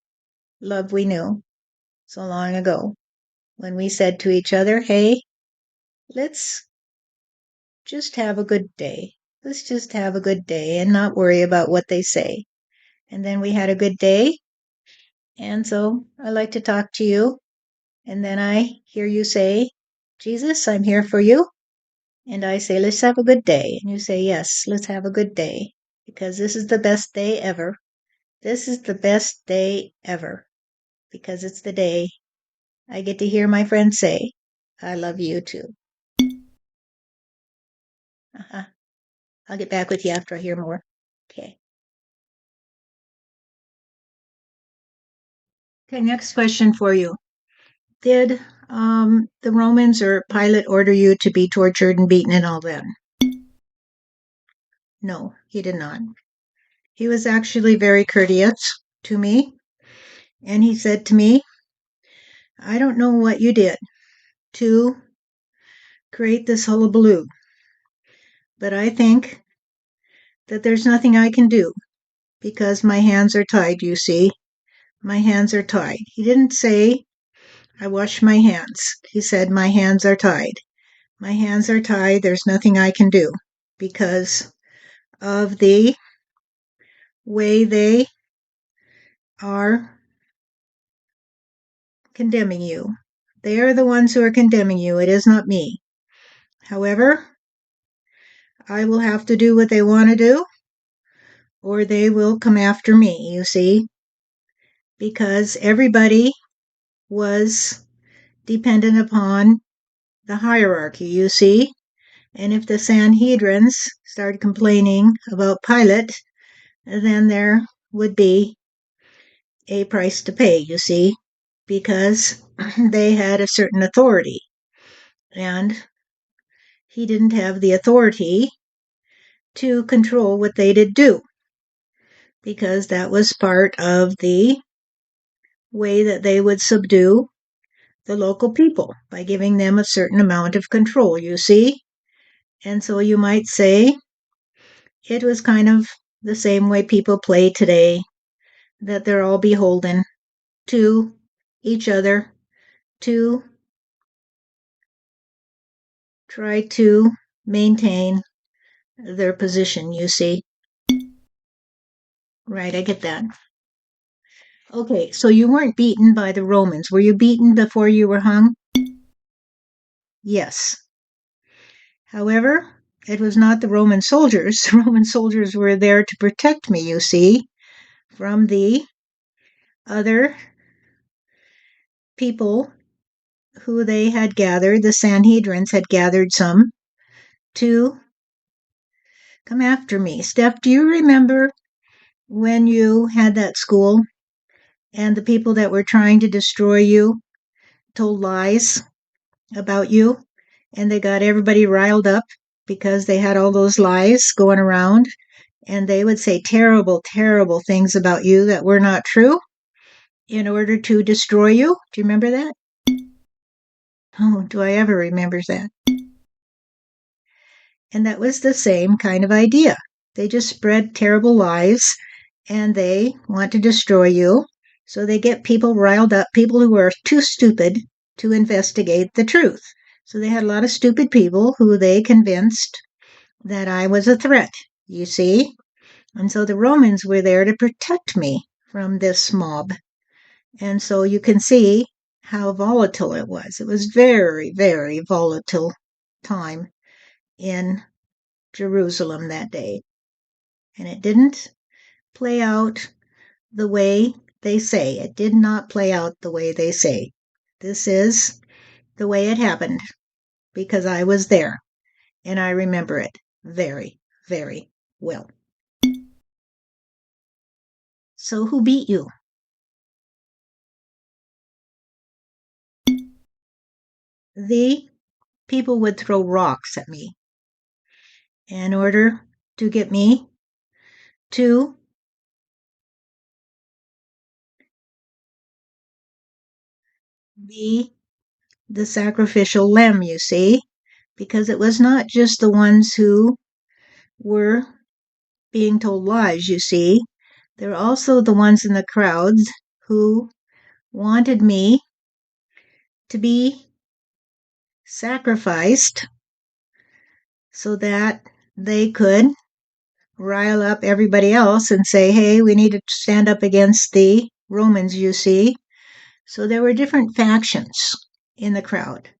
love we knew so long ago when we said to each other, hey, let's just have a good day. Let's just have a good day and not worry about what they say. And then we had a good day. And so I like to talk to you. And then I hear you say, Jesus, I'm here for you. And I say, let's have a good day. And you say, yes, let's have a good day because this is the best day ever. This is the best day ever because it's the day I get to hear my friend say, I love you too. Uh-huh. I'll get back with you after I hear more. Okay. Okay, next question for you. Did the Romans or Pilate order you to be tortured and beaten and all that? No, he did not. He was actually very courteous to me, and he said to me, I don't know what you did to create this hullabaloo, but I think that there's nothing I can do because my hands are tied, you see. My hands are tied. He didn't say, I wash my hands. He said, my hands are tied. My hands are tied. There's nothing I can do because of the way they are condemning you. They are the ones who are condemning you. It is not me. However, I will have to do what they want to do, or they will come after me, you see, because everybody was dependent upon the hierarchy, you see. And if the Sanhedrins started complaining about Pilate, then there would be a price to pay, you see, because they had a certain authority. And he didn't have the authority to control what they did do, because that was part of the way that they would subdue the local people by giving them a certain amount of control, you see. And so you might say it was kind of the same way people play today, that they're all beholden to each other to try to maintain their position, you see. Right, I get that. Okay, so you weren't beaten by the Romans. Were you beaten before you were hung? Yes. However, it was not the Roman soldiers. The Roman soldiers were there to protect me, you see, from the other people who they had gathered. The Sanhedrins had gathered some to come after me. Steph, do you remember when you had that school and the people that were trying to destroy you told lies about you and they got everybody riled up because they had all those lies going around and they would say terrible, terrible things about you that were not true in order to destroy you? Do you remember that? Oh, do I ever remember that? And that was the same kind of idea. They just spread terrible lies and they want to destroy you. So they get people riled up, people who are too stupid to investigate the truth. So they had a lot of stupid people who they convinced that I was a threat, you see. And so the Romans were there to protect me from this mob. And so you can see how volatile it was. It was very, very volatile time in Jerusalem that day. And it didn't play out the way they say. It did not play out the way they say. This is the way it happened because I was there and I remember it very, very well. So who beat you? The people would throw rocks at me in order to get me to be the sacrificial lamb, you see, because it was not just the ones who were being told lies, you see. There were also the ones in the crowds who wanted me to be sacrificed so that they could rile up everybody else and say, hey, we need to stand up against the Romans, you see. So there were different factions in the crowd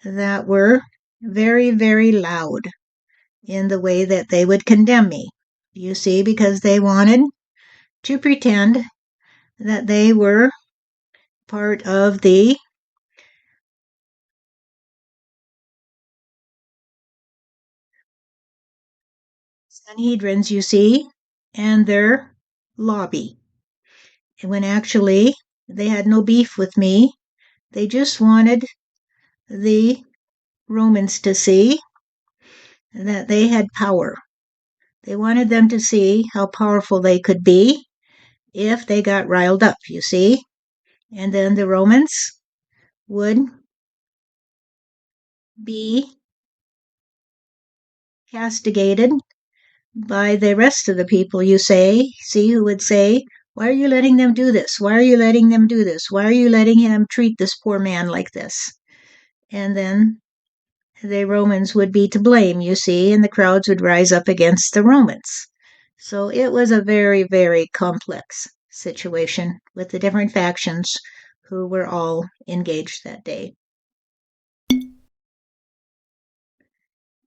that were very, very loud in the way that they would condemn me, you see, because they wanted to pretend that they were part of the Sanhedrins, you see, and their lobby. When actually They had no beef with me. They just wanted the Romans to see that they had power. They wanted them to see how powerful they could be if they got riled up, you see. And then the Romans would be castigated by the rest of the people, who would say, why are you letting them do this? Why are you letting them do this? Why are you letting him treat this poor man like this? And then the Romans would be to blame, you see, and the crowds would rise up against the Romans. So it was a very, very complex situation with the different factions who were all engaged that day.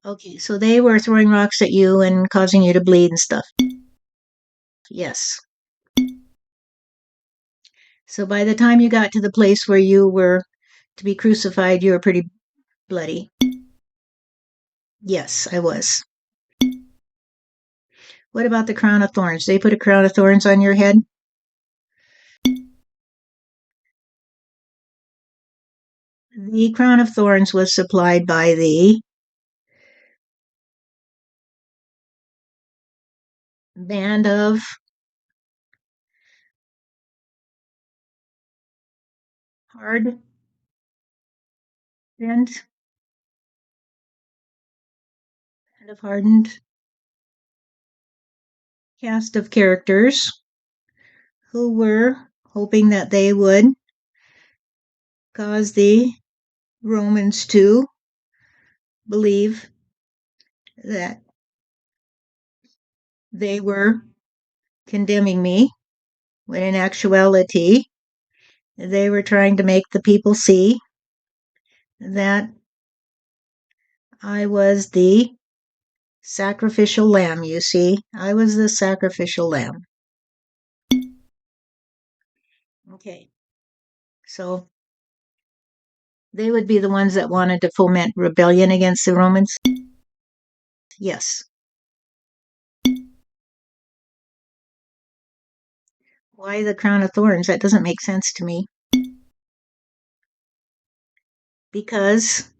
Okay, so they were throwing rocks at you and causing you to bleed and stuff. Yes. So by the time you got to the place where you were to be crucified, you were pretty bloody. Yes, I was. What about the crown of thorns? They put a crown of thorns on your head? The crown of thorns was supplied by the band of hard and hardened cast of characters who were hoping that they would cause the Romans to believe that they were condemning me, when in actuality, they were trying to make the people see that I was the sacrificial lamb, you see. I was the sacrificial lamb. Okay, so they would be the ones that wanted to foment rebellion against the Romans? Yes. Why the crown of thorns? That doesn't make sense to me. Because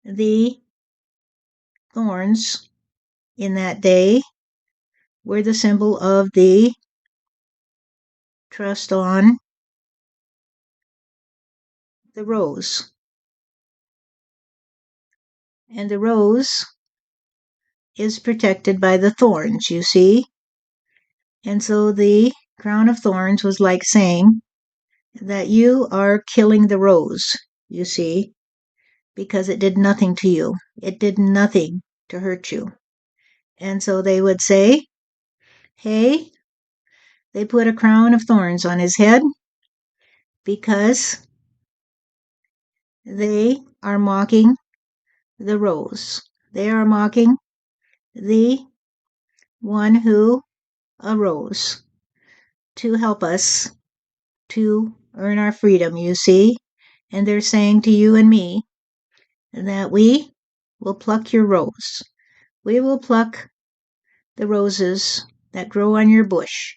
the thorns in that day were the symbol of the trust on the rose. And the rose is protected by the thorns, you see. And so the crown of thorns was like saying that you are killing the rose, you see, because it did nothing to you. It did nothing to hurt you. And so they would say, hey, they put a crown of thorns on his head because they are mocking the rose. They are mocking the one who arose to help us to earn our freedom, you see. And they're saying to you and me that we will pluck your rose. We will pluck the roses that grow on your bush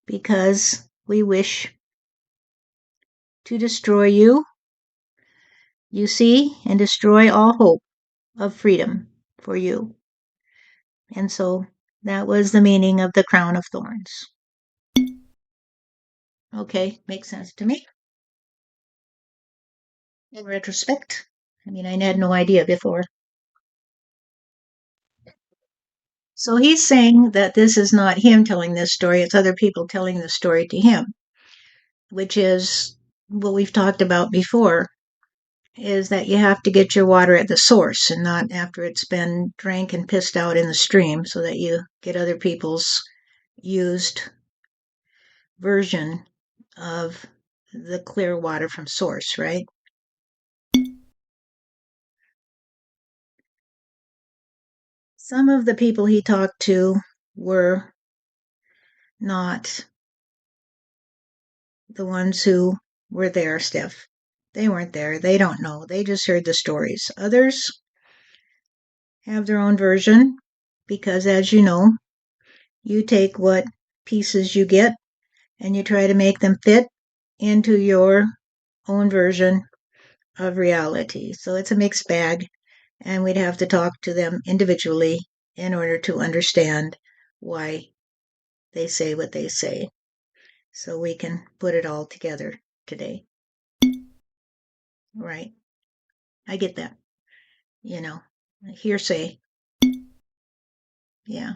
because we wish to destroy you, you see, and destroy all hope of freedom for you. And so that was the meaning of the crown of thorns. Okay, makes sense to me. In retrospect, I mean, I had no idea before. So he's saying that this is not him telling this story, it's other people telling the story to him, which is what we've talked about before, is that you have to get your water at the source and not after it's been drank and pissed out in the stream, so that you get other people's used version of the clear water from source, right? Some of the people he talked to were not the ones who were there, Steph. They weren't there. They don't know. They just heard the stories. Others have their own version because, as you know, you take what pieces you get and you try to make them fit into your own version of reality. So it's a mixed bag, and we'd have to talk to them individually in order to understand why they say what they say, so we can put it all together today. Right. I get that. You know, hearsay. Yeah.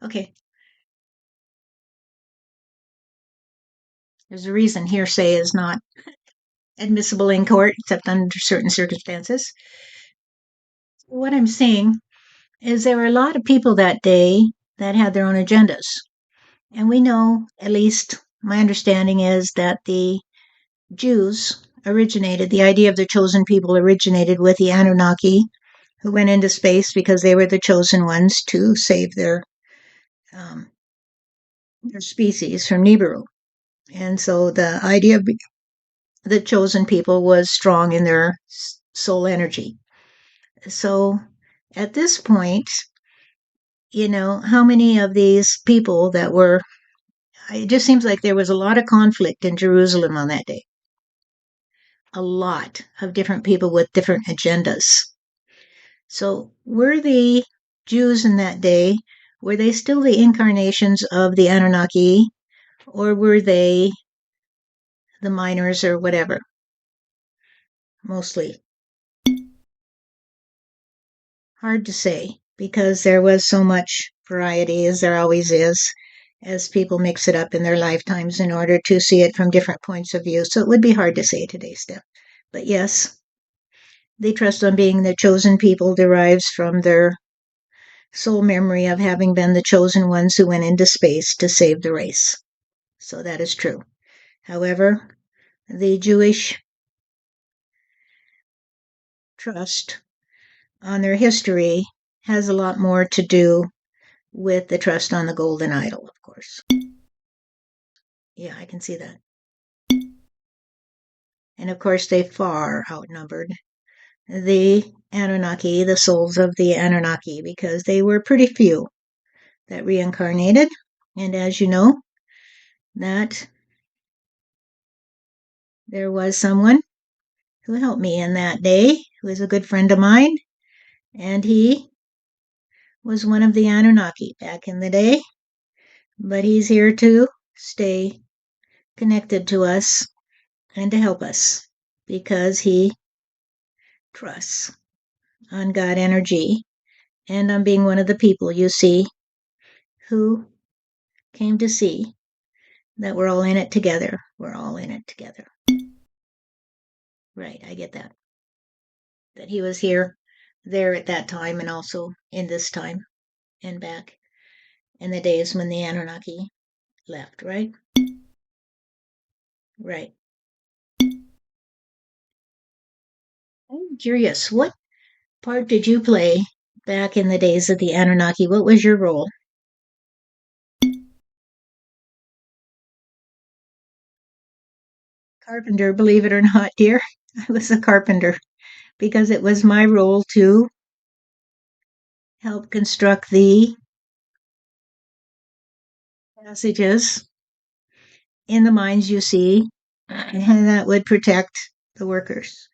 Okay. There's a reason hearsay is not admissible in court except under certain circumstances. What I'm saying is there were a lot of people that day that had their own agendas. And we know, at least my understanding is, that the Jews originated, the idea of the chosen people originated with the Anunnaki, who went into space because they were the chosen ones to save their species from Nibiru. And so the idea of the chosen people was strong in their soul energy. So at this point, how many of these people that were, it just seems like there was a lot of conflict in Jerusalem on that day. A lot of different people with different agendas. So were the Jews in that day, were they still the incarnations of the Anunnaki, or were they the minors or whatever? Mostly. Hard to say, because there was so much variety, as there always is, as people mix it up in their lifetimes in order to see it from different points of view. So it would be hard to say today, Steph. But yes, the trust on being the chosen people derives from their soul memory of having been the chosen ones who went into space to save the race. So that is true. However, the Jewish trust on their history has a lot more to do with the trust on the golden idol, of course. Yeah, I can see that. And of course, they far outnumbered the Anunnaki, the souls of the Anunnaki, because they were pretty few that reincarnated. And as you know, that there was someone who helped me in that day, who is a good friend of mine, and he was one of the Anunnaki back in the day, but he's here to stay connected to us and to help us because he trusts on God energy and on being one of the people you see who came to see that we're all in it together. We're all in it together. Right, I get that. That he was here, there at that time, and also in this time and back in the days when the Anunnaki left, right? Right. I'm curious, what part did you play back in the days of the Anunnaki? What was your role? Carpenter, believe it or not, dear. I was a carpenter because it was my role to help construct the passages in the mines you see, and that would protect the workers.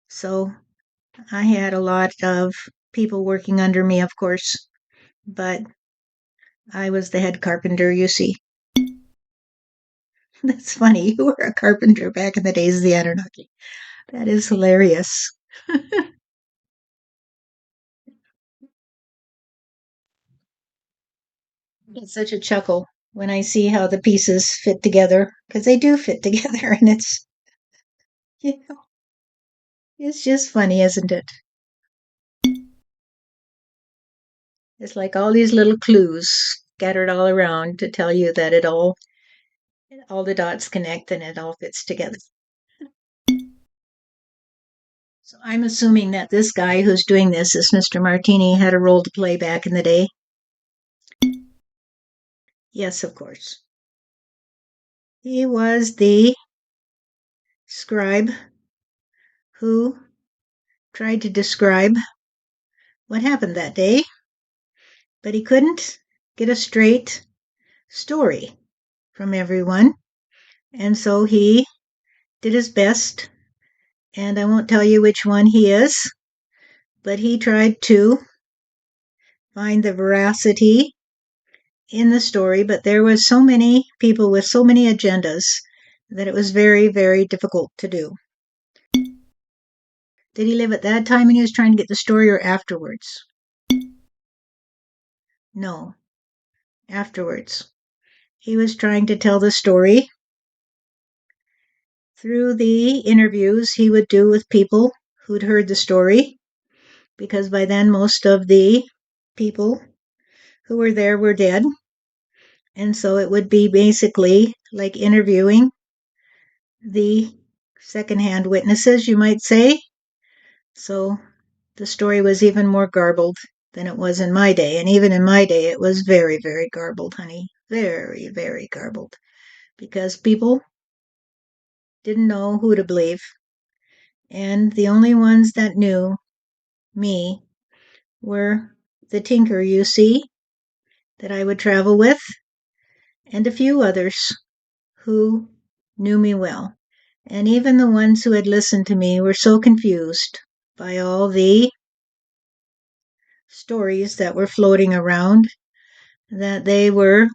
So I had a lot of people working under me, of course, but I was the head carpenter, you see. That's funny. You were a carpenter back in the days of the Anunnaki. That is hilarious. It's such a chuckle when I see how the pieces fit together, because they do fit together, and you know, it's just funny, isn't it? It's like all these little clues scattered all around to tell you that all the dots connect and it all fits together. So I'm assuming that this guy who's doing this Mr. Martini, had a role to play back in the day. Yes, of course. He was the scribe who tried to describe what happened that day, but he couldn't get a straight story from everyone. And so he did his best, and I won't tell you which one he is, but he tried to find the veracity in the story, but there was so many people with so many agendas that it was very, very difficult to do. Did he live at that time and he was trying to get the story, or afterwards? No, afterwards. He was trying to tell the story through the interviews he would do with people who'd heard the story, because by then most of the people who were there were dead. And so it would be basically like interviewing the secondhand witnesses, you might say. So the story was even more garbled than it was in my day. And even in my day, it was very, very garbled, honey. Very, very garbled. Because people didn't know who to believe. And the only ones that knew me were the tinker, you see, that I would travel with, and a few others who knew me well. And even the ones who had listened to me were so confused by all the stories that were floating around that they were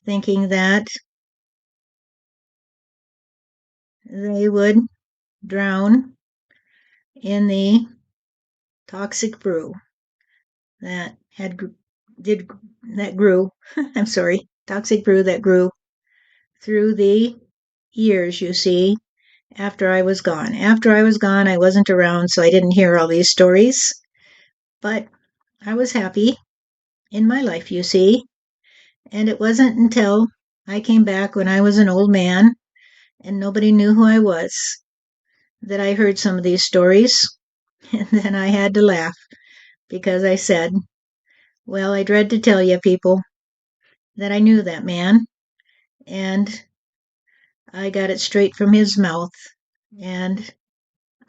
thinking that they would drown in the toxic brew that grew. I'm sorry, toxic brew that grew through the years, you see, after I was gone. After I was gone, I wasn't around, so I didn't hear all these stories. But I was happy in my life, you see. And it wasn't until I came back when I was an old man and nobody knew who I was that I heard some of these stories. And then I had to laugh because I said, well, I dread to tell you, people, that I knew that man. And I got it straight from his mouth. And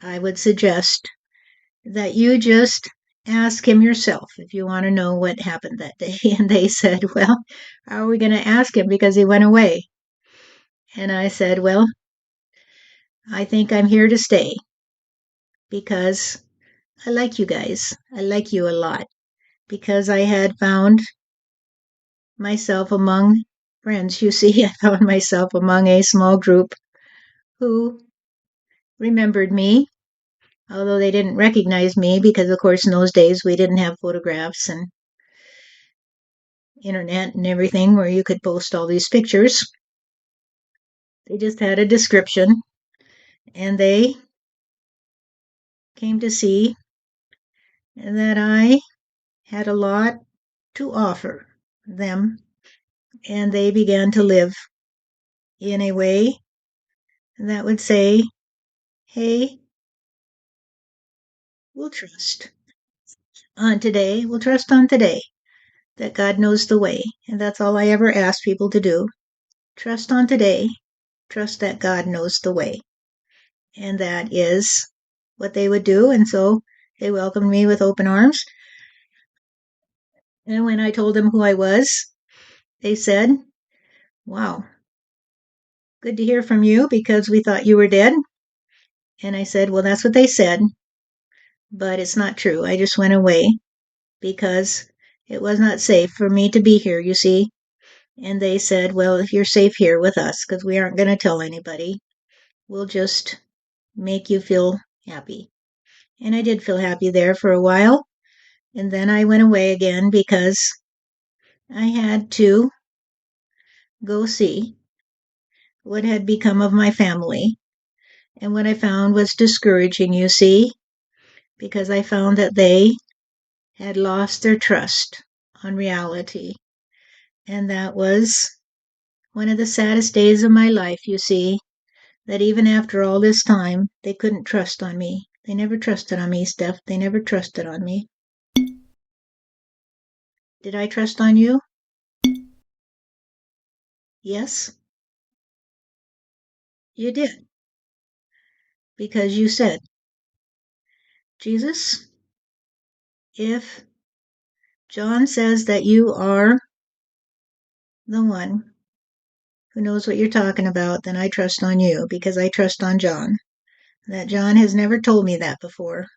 I would suggest that you just ask him yourself if you want to know what happened that day. And they said, well, how are we going to ask him because he went away? And I said, well, I think I'm here to stay because I like you guys. I like you a lot because I had found myself among friends. You see, I found myself among a small group who remembered me, although they didn't recognize me because, of course, in those days we didn't have photographs and internet and everything where you could post all these pictures. They just had a description and they came to see that I had a lot to offer them, and they began to live in a way that would say, hey, we'll trust we'll trust on today that God knows the way. And that's all I ever ask people to do. Trust on today, trust that God knows the way. And that is what they would do. And so they welcomed me with open arms. And when I told them who I was, they said, wow, good to hear from you because we thought you were dead. And I said, well, that's what they said, but it's not true. I just went away because it was not safe for me to be here, you see. And they said, well, if you're safe here with us, because we aren't going to tell anybody, we'll just make you feel happy. And I did feel happy there for a while. And then I went away again because I had to go see what had become of my family. And what I found was discouraging, you see, because I found that they had lost their trust on reality. And that was one of the saddest days of my life, you see, that even after all this time, they couldn't trust on me. They never trusted on me, Steph. They never trusted on me. Did I trust on you? Yes, you did. Because you said, Jesus, if John says that you are the one, who knows what you're talking about, then I trust on you because I trust on John. That John has never told me that before,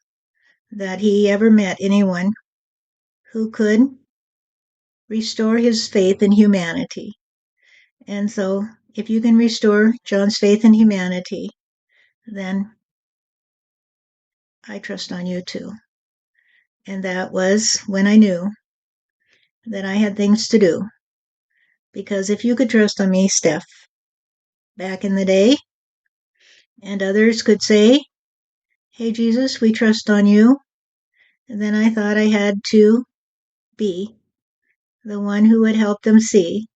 that he ever met anyone who could restore his faith in humanity. And so, if you can restore John's faith in humanity, then I trust on you too. And that was when I knew that I had things to do. Because if you could trust on me, Steph, back in the day, and others could say, "Hey, Jesus, we trust on you," then I thought I had to be the one who would help them see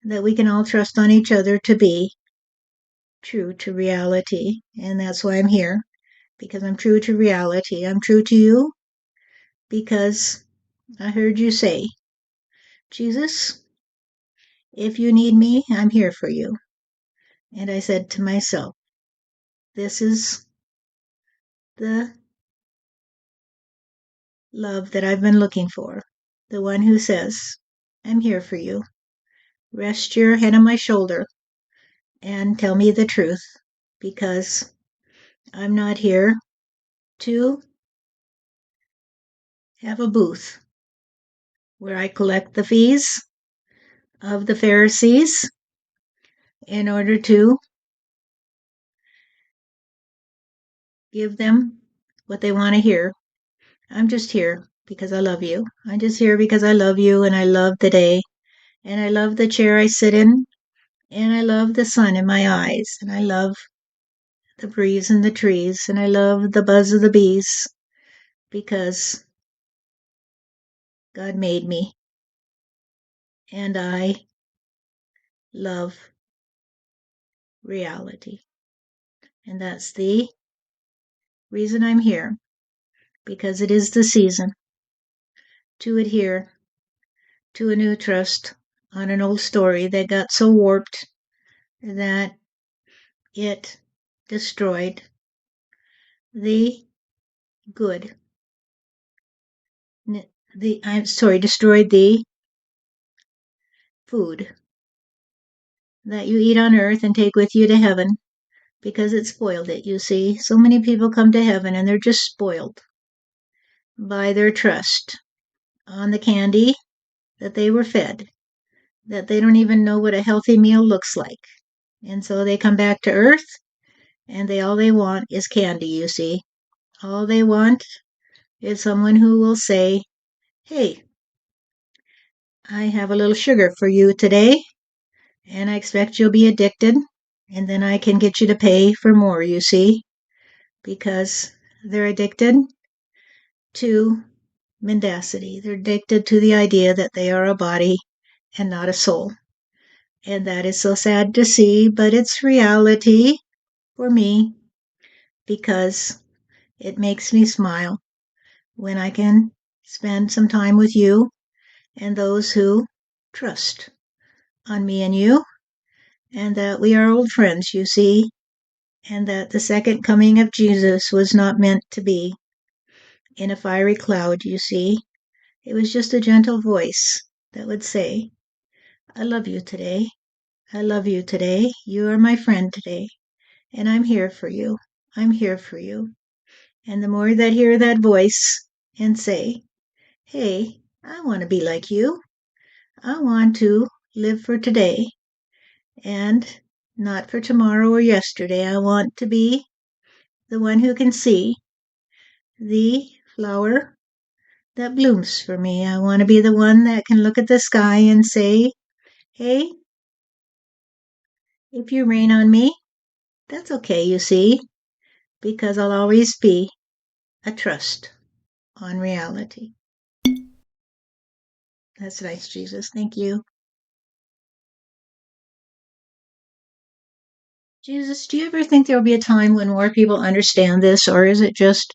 that we can all trust on each other to be true to reality. And that's why I'm here, because I'm true to reality. I'm true to you because I heard you say, "Jesus, if you need me, I'm here for you." And I said to myself, this is the love that I've been looking for. The one who says, "I'm here for you. Rest your head on my shoulder and tell me the truth, because I'm not here to have a booth where I collect the fees of the Pharisees in order to give them what they want to hear. I'm just here because I love you. I'm just here because I love you, and I love the day, and I love the chair I sit in, and I love the sun in my eyes, and I love the breeze in the trees, and I love the buzz of the bees because God made me, and I love reality. And that's the reason I'm here, because it is the season to adhere to a new trust on an old story that got so warped that it destroyed the good. Destroyed the food that you eat on earth and take with you to heaven, because it spoiled it, you see. So many people come to heaven and they're just spoiled by their trust on the candy that they were fed, that they don't even know what a healthy meal looks like. And so they come back to earth, and all they want is candy, you see. All they want is someone who will say, "Hey, I have a little sugar for you today, and I expect you'll be addicted, and then I can get you to pay for more," you see, because they're addicted to mendacity. They're addicted to the idea that they are a body and not a soul. And that is so sad to see, but it's reality for me, because it makes me smile when I can spend some time with you and those who trust on me and you, and that we are old friends, you see, and that the second coming of Jesus was not meant to be in a fiery cloud, you see. It was just a gentle voice that would say, "I love you today. I love you today. You are my friend today, and I'm here for you. I'm here for you." And the more that hear that voice and say, "Hey, I want to be like you. I want to live for today and not for tomorrow or yesterday. I want to be the one who can see the flower that blooms for me. I want to be the one that can look at the sky and say, hey, if you rain on me, that's okay, you see, because I'll always be a trust on reality." That's nice, Jesus. Thank you. Jesus, do you ever think there'll be a time when more people understand this, or is it just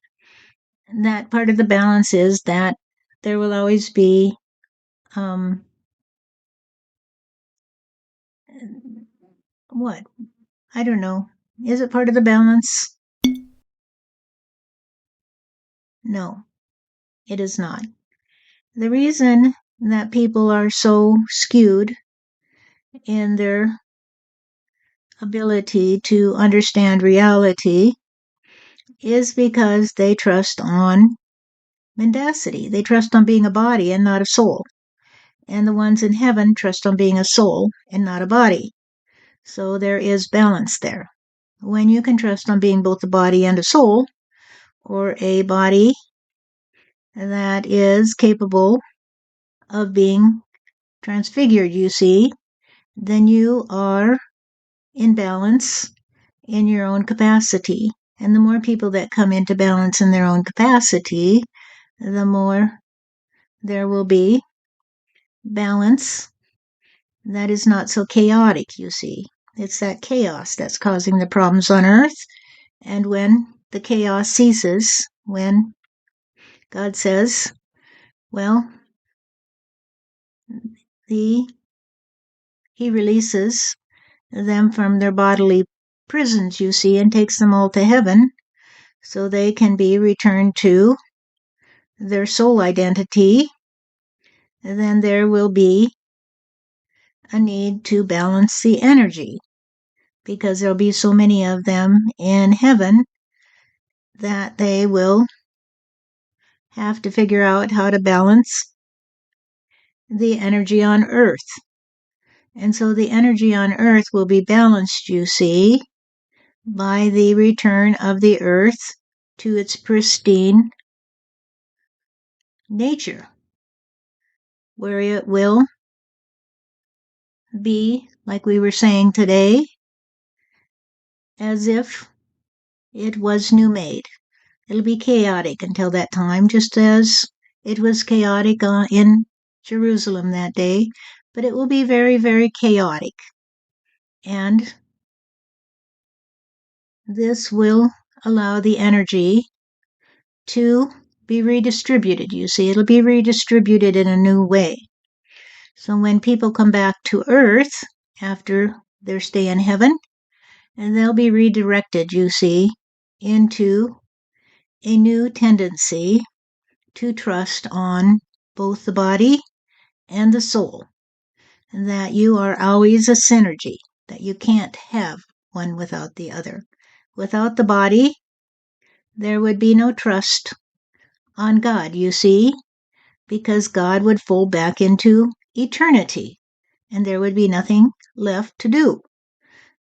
that part of the balance is that there will always be um, what? I don't know. Is it part of the balance? No, it is not. The reason that people are so skewed in their ability to understand reality is because they trust on mendacity. They trust on being a body and not a soul. And the ones in heaven trust on being a soul and not a body. So there is balance there. When you can trust on being both a body and a soul, or a body that is capable of being transfigured, you see, then you are in balance in your own capacity. And the more people that come into balance in their own capacity, the more there will be balance that is not so chaotic, you see. It's that chaos that's causing the problems on earth. And when the chaos ceases, when God says, well, he releases them from their bodily prisons, you see, and takes them all to heaven so they can be returned to their soul identity, and then there will be a need to balance the energy because there'll be so many of them in heaven that they will have to figure out how to balance the energy on earth. And so the energy on earth will be balanced, you see, by the return of the earth to its pristine nature, where it will be, like we were saying today, as if it was new made. It'll be chaotic until that time, just as it was chaotic in Jerusalem that day, but it will be very, very chaotic. And this will allow the energy to be redistributed. You see, it'll be redistributed in a new way. So when people come back to earth after their stay in heaven, and they'll be redirected, you see, into a new tendency to trust on both the body and the soul, and that you are always a synergy, that you can't have one without the other. Without the body, there would be no trust on God, you see, because God would fold back into eternity, and there would be nothing left to do.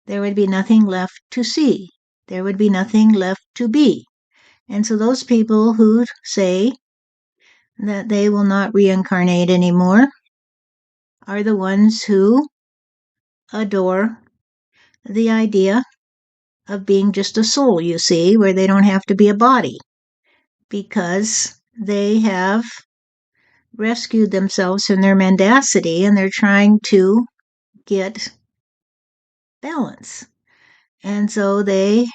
There would be nothing left to see. There would be nothing left to be. And so those people who say that they will not reincarnate anymore are the ones who adore the idea of being just a soul, you see, where they don't have to be a body, because they have rescued themselves from their mendacity and they're trying to get balance. And so they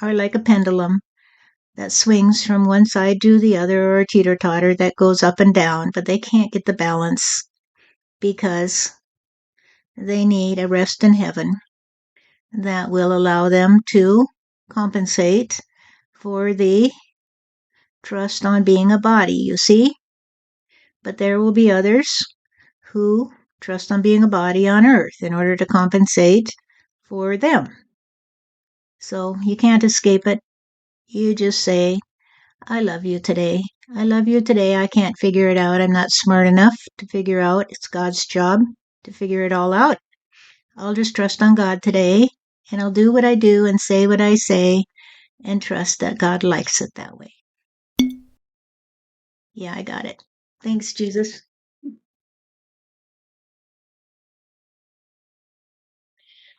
are like a pendulum that swings from one side to the other, or a teeter-totter that goes up and down, but they can't get the balance because they need a rest in heaven that will allow them to compensate for the trust on being a body, you see. But there will be others who trust on being a body on earth in order to compensate for them. So you can't escape it. You just say, I love you today. I love you today. I can't figure it out. I'm not smart enough to figure out. It's God's job to figure it all out. I'll just trust on God today, and I'll do what I do and say what I say and trust that God likes it that way. Yeah, I got it. Thanks, Jesus.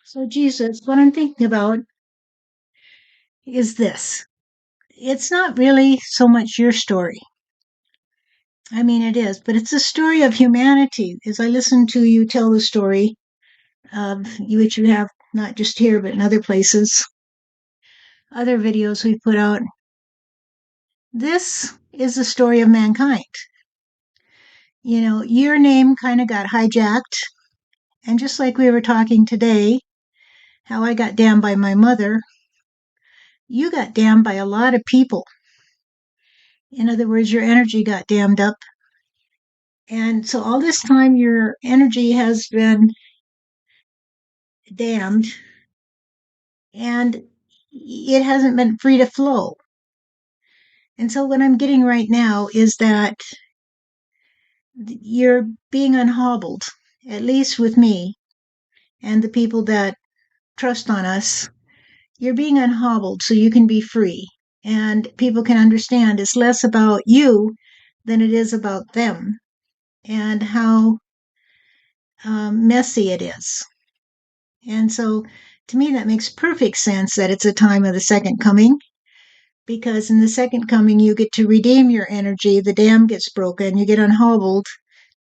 So, Jesus, what I'm thinking about is this. It's not really so much your story. I mean, it is, but it's a story of humanity. As I listen to you tell the story of you, which you have not just here, but in other places, other videos we put out, this is the story of mankind. You know, your name kind of got hijacked. And just like we were talking today, how I got damned by my mother, you got damned by a lot of people. In other words, your energy got dammed up. And so all this time, your energy has been damned and it hasn't been free to flow. And so what I'm getting right now is that you're being unhobbled, at least with me and the people that trust on us. You're being unhobbled so you can be free. And people can understand it's less about you than it is about them and how messy it is. And so to me, that makes perfect sense that it's a time of the second coming, because in the second coming, you get to redeem your energy. The dam gets broken, you get unhobbled.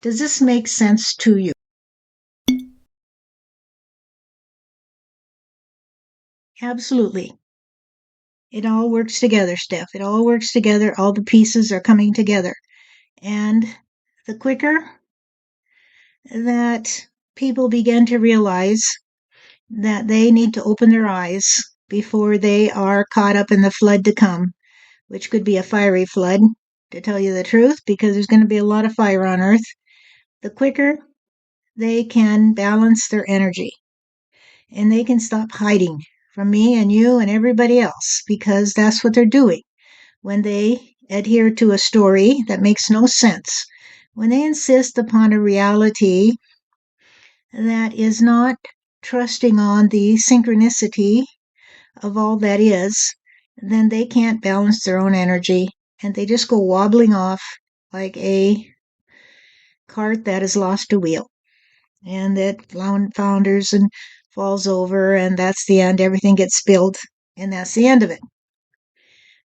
Does this make sense to you? Absolutely. It all works together, Steph. It all works together. All the pieces are coming together. And the quicker that people begin to realize that they need to open their eyes before they are caught up in the flood to come, which could be a fiery flood, to tell you the truth, because there's going to be a lot of fire on earth, the quicker they can balance their energy and they can stop hiding from me and you and everybody else, because that's what they're doing when they adhere to a story that makes no sense, when they insist upon a reality that is not trusting on the synchronicity of all that is, then they can't balance their own energy and they just go wobbling off like a cart that has lost a wheel and it founders and falls over, and that's the end. Everything gets spilled, and that's the end of it.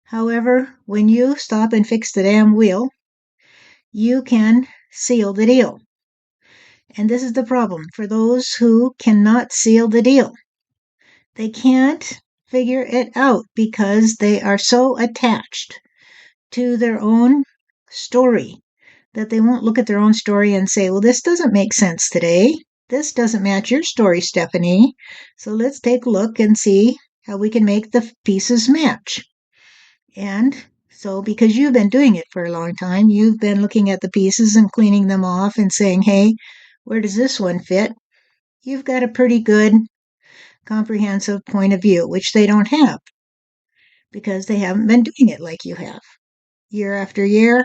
However, when you stop and fix the damn wheel, you can seal the deal. And this is the problem for those who cannot seal the deal. They can't figure it out because they are so attached to their own story that they won't look at their own story and say, well, this doesn't make sense today. This doesn't match your story, Stephanie. So let's take a look and see how we can make the pieces match. And so, because you've been doing it for a long time, you've been looking at the pieces and cleaning them off and saying, hey, where does this one fit? You've got a pretty good comprehensive point of view, which they don't have because they haven't been doing it like you have. Year after year,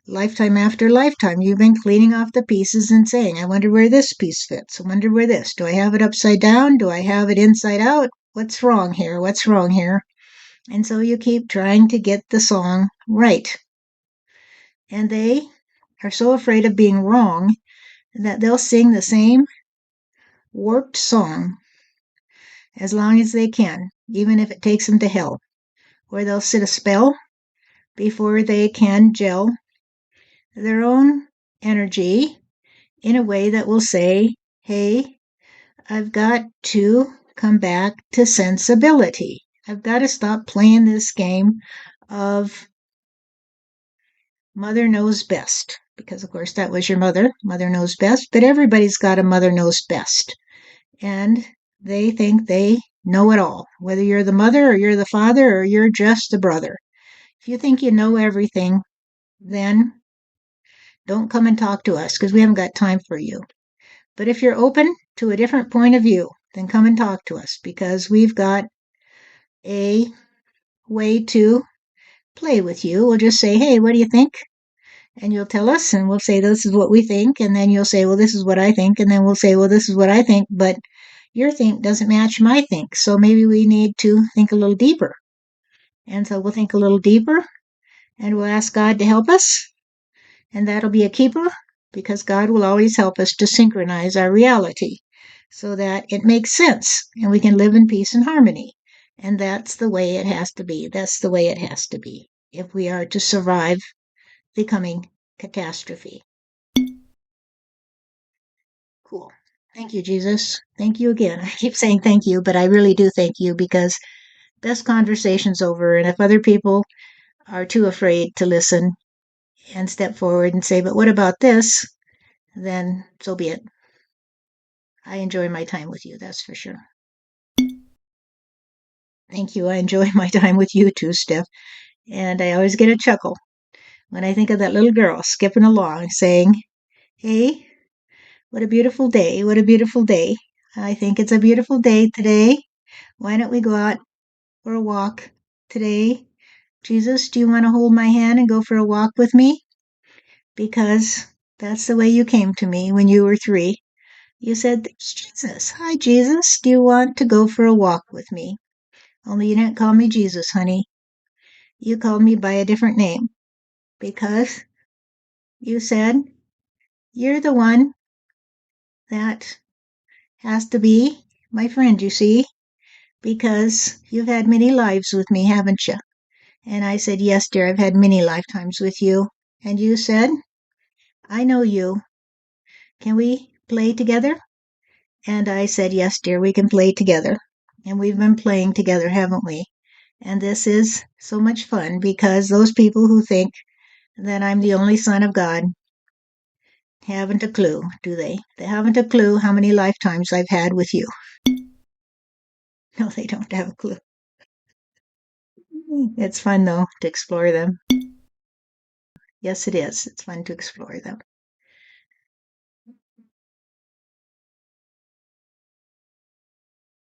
lifetime after lifetime, you've been cleaning off the pieces and saying, I wonder where this piece fits. I wonder where this. Do I have it upside down? Do I have it inside out? What's wrong here? What's wrong here? And so you keep trying to get the song right. And they are so afraid of being wrong that they'll sing the same warped song as long as they can, even if it takes them to hell, where they'll sit a spell before they can gel their own energy in a way that will say, hey, I've got to come back to sensibility. I've got to stop playing this game of mother knows best. Because, of course, that was your mother. Mother knows best. But everybody's got a mother knows best. And they think they know it all, whether you're the mother or you're the father or you're just the brother. If you think you know everything, then don't come and talk to us because we haven't got time for you. But if you're open to a different point of view, then come and talk to us because we've got a way to play with you. We'll just say, hey, what do you think? And you'll tell us, and we'll say, this is what we think. And then you'll say, well, this is what I think. And then we'll say, well, this is what I think. But your think doesn't match my think. So maybe we need to think a little deeper. And so we'll think a little deeper and we'll ask God to help us. And that'll be a keeper because God will always help us to synchronize our reality so that it makes sense and we can live in peace and harmony. And that's the way it has to be. That's the way it has to be if we are to survive the coming catastrophe. Cool. Thank you, Jesus. Thank you again. I keep saying thank you, but I really do thank you because this conversation's over. And if other people are too afraid to listen and step forward and say, but what about this? Then so be it. I enjoy my time with you, that's for sure. Thank you. I enjoy my time with you too, Steph. And I always get a chuckle when I think of that little girl skipping along saying, hey, what a beautiful day. What a beautiful day. I think it's a beautiful day today. Why don't we go out for a walk today? Jesus, do you want to hold my hand and go for a walk with me? Because that's the way you came to me when you were 3. You said, "There's Jesus. Hi, Jesus. Do you want to go for a walk with me?" Only you didn't call me Jesus, honey. You called me by a different name because you said you're the one that has to be my friend, you see, because you've had many lives with me, haven't you? And I said, yes, dear, I've had many lifetimes with you. And you said, I know you. Can we play together? And I said, yes, dear, we can play together. And we've been playing together, haven't we? And this is so much fun because those people who think that I'm the only son of God haven't a clue, do they? They haven't a clue how many lifetimes I've had with you. No, they don't have a clue. It's fun, though, to explore them. Yes, it is. It's fun to explore them.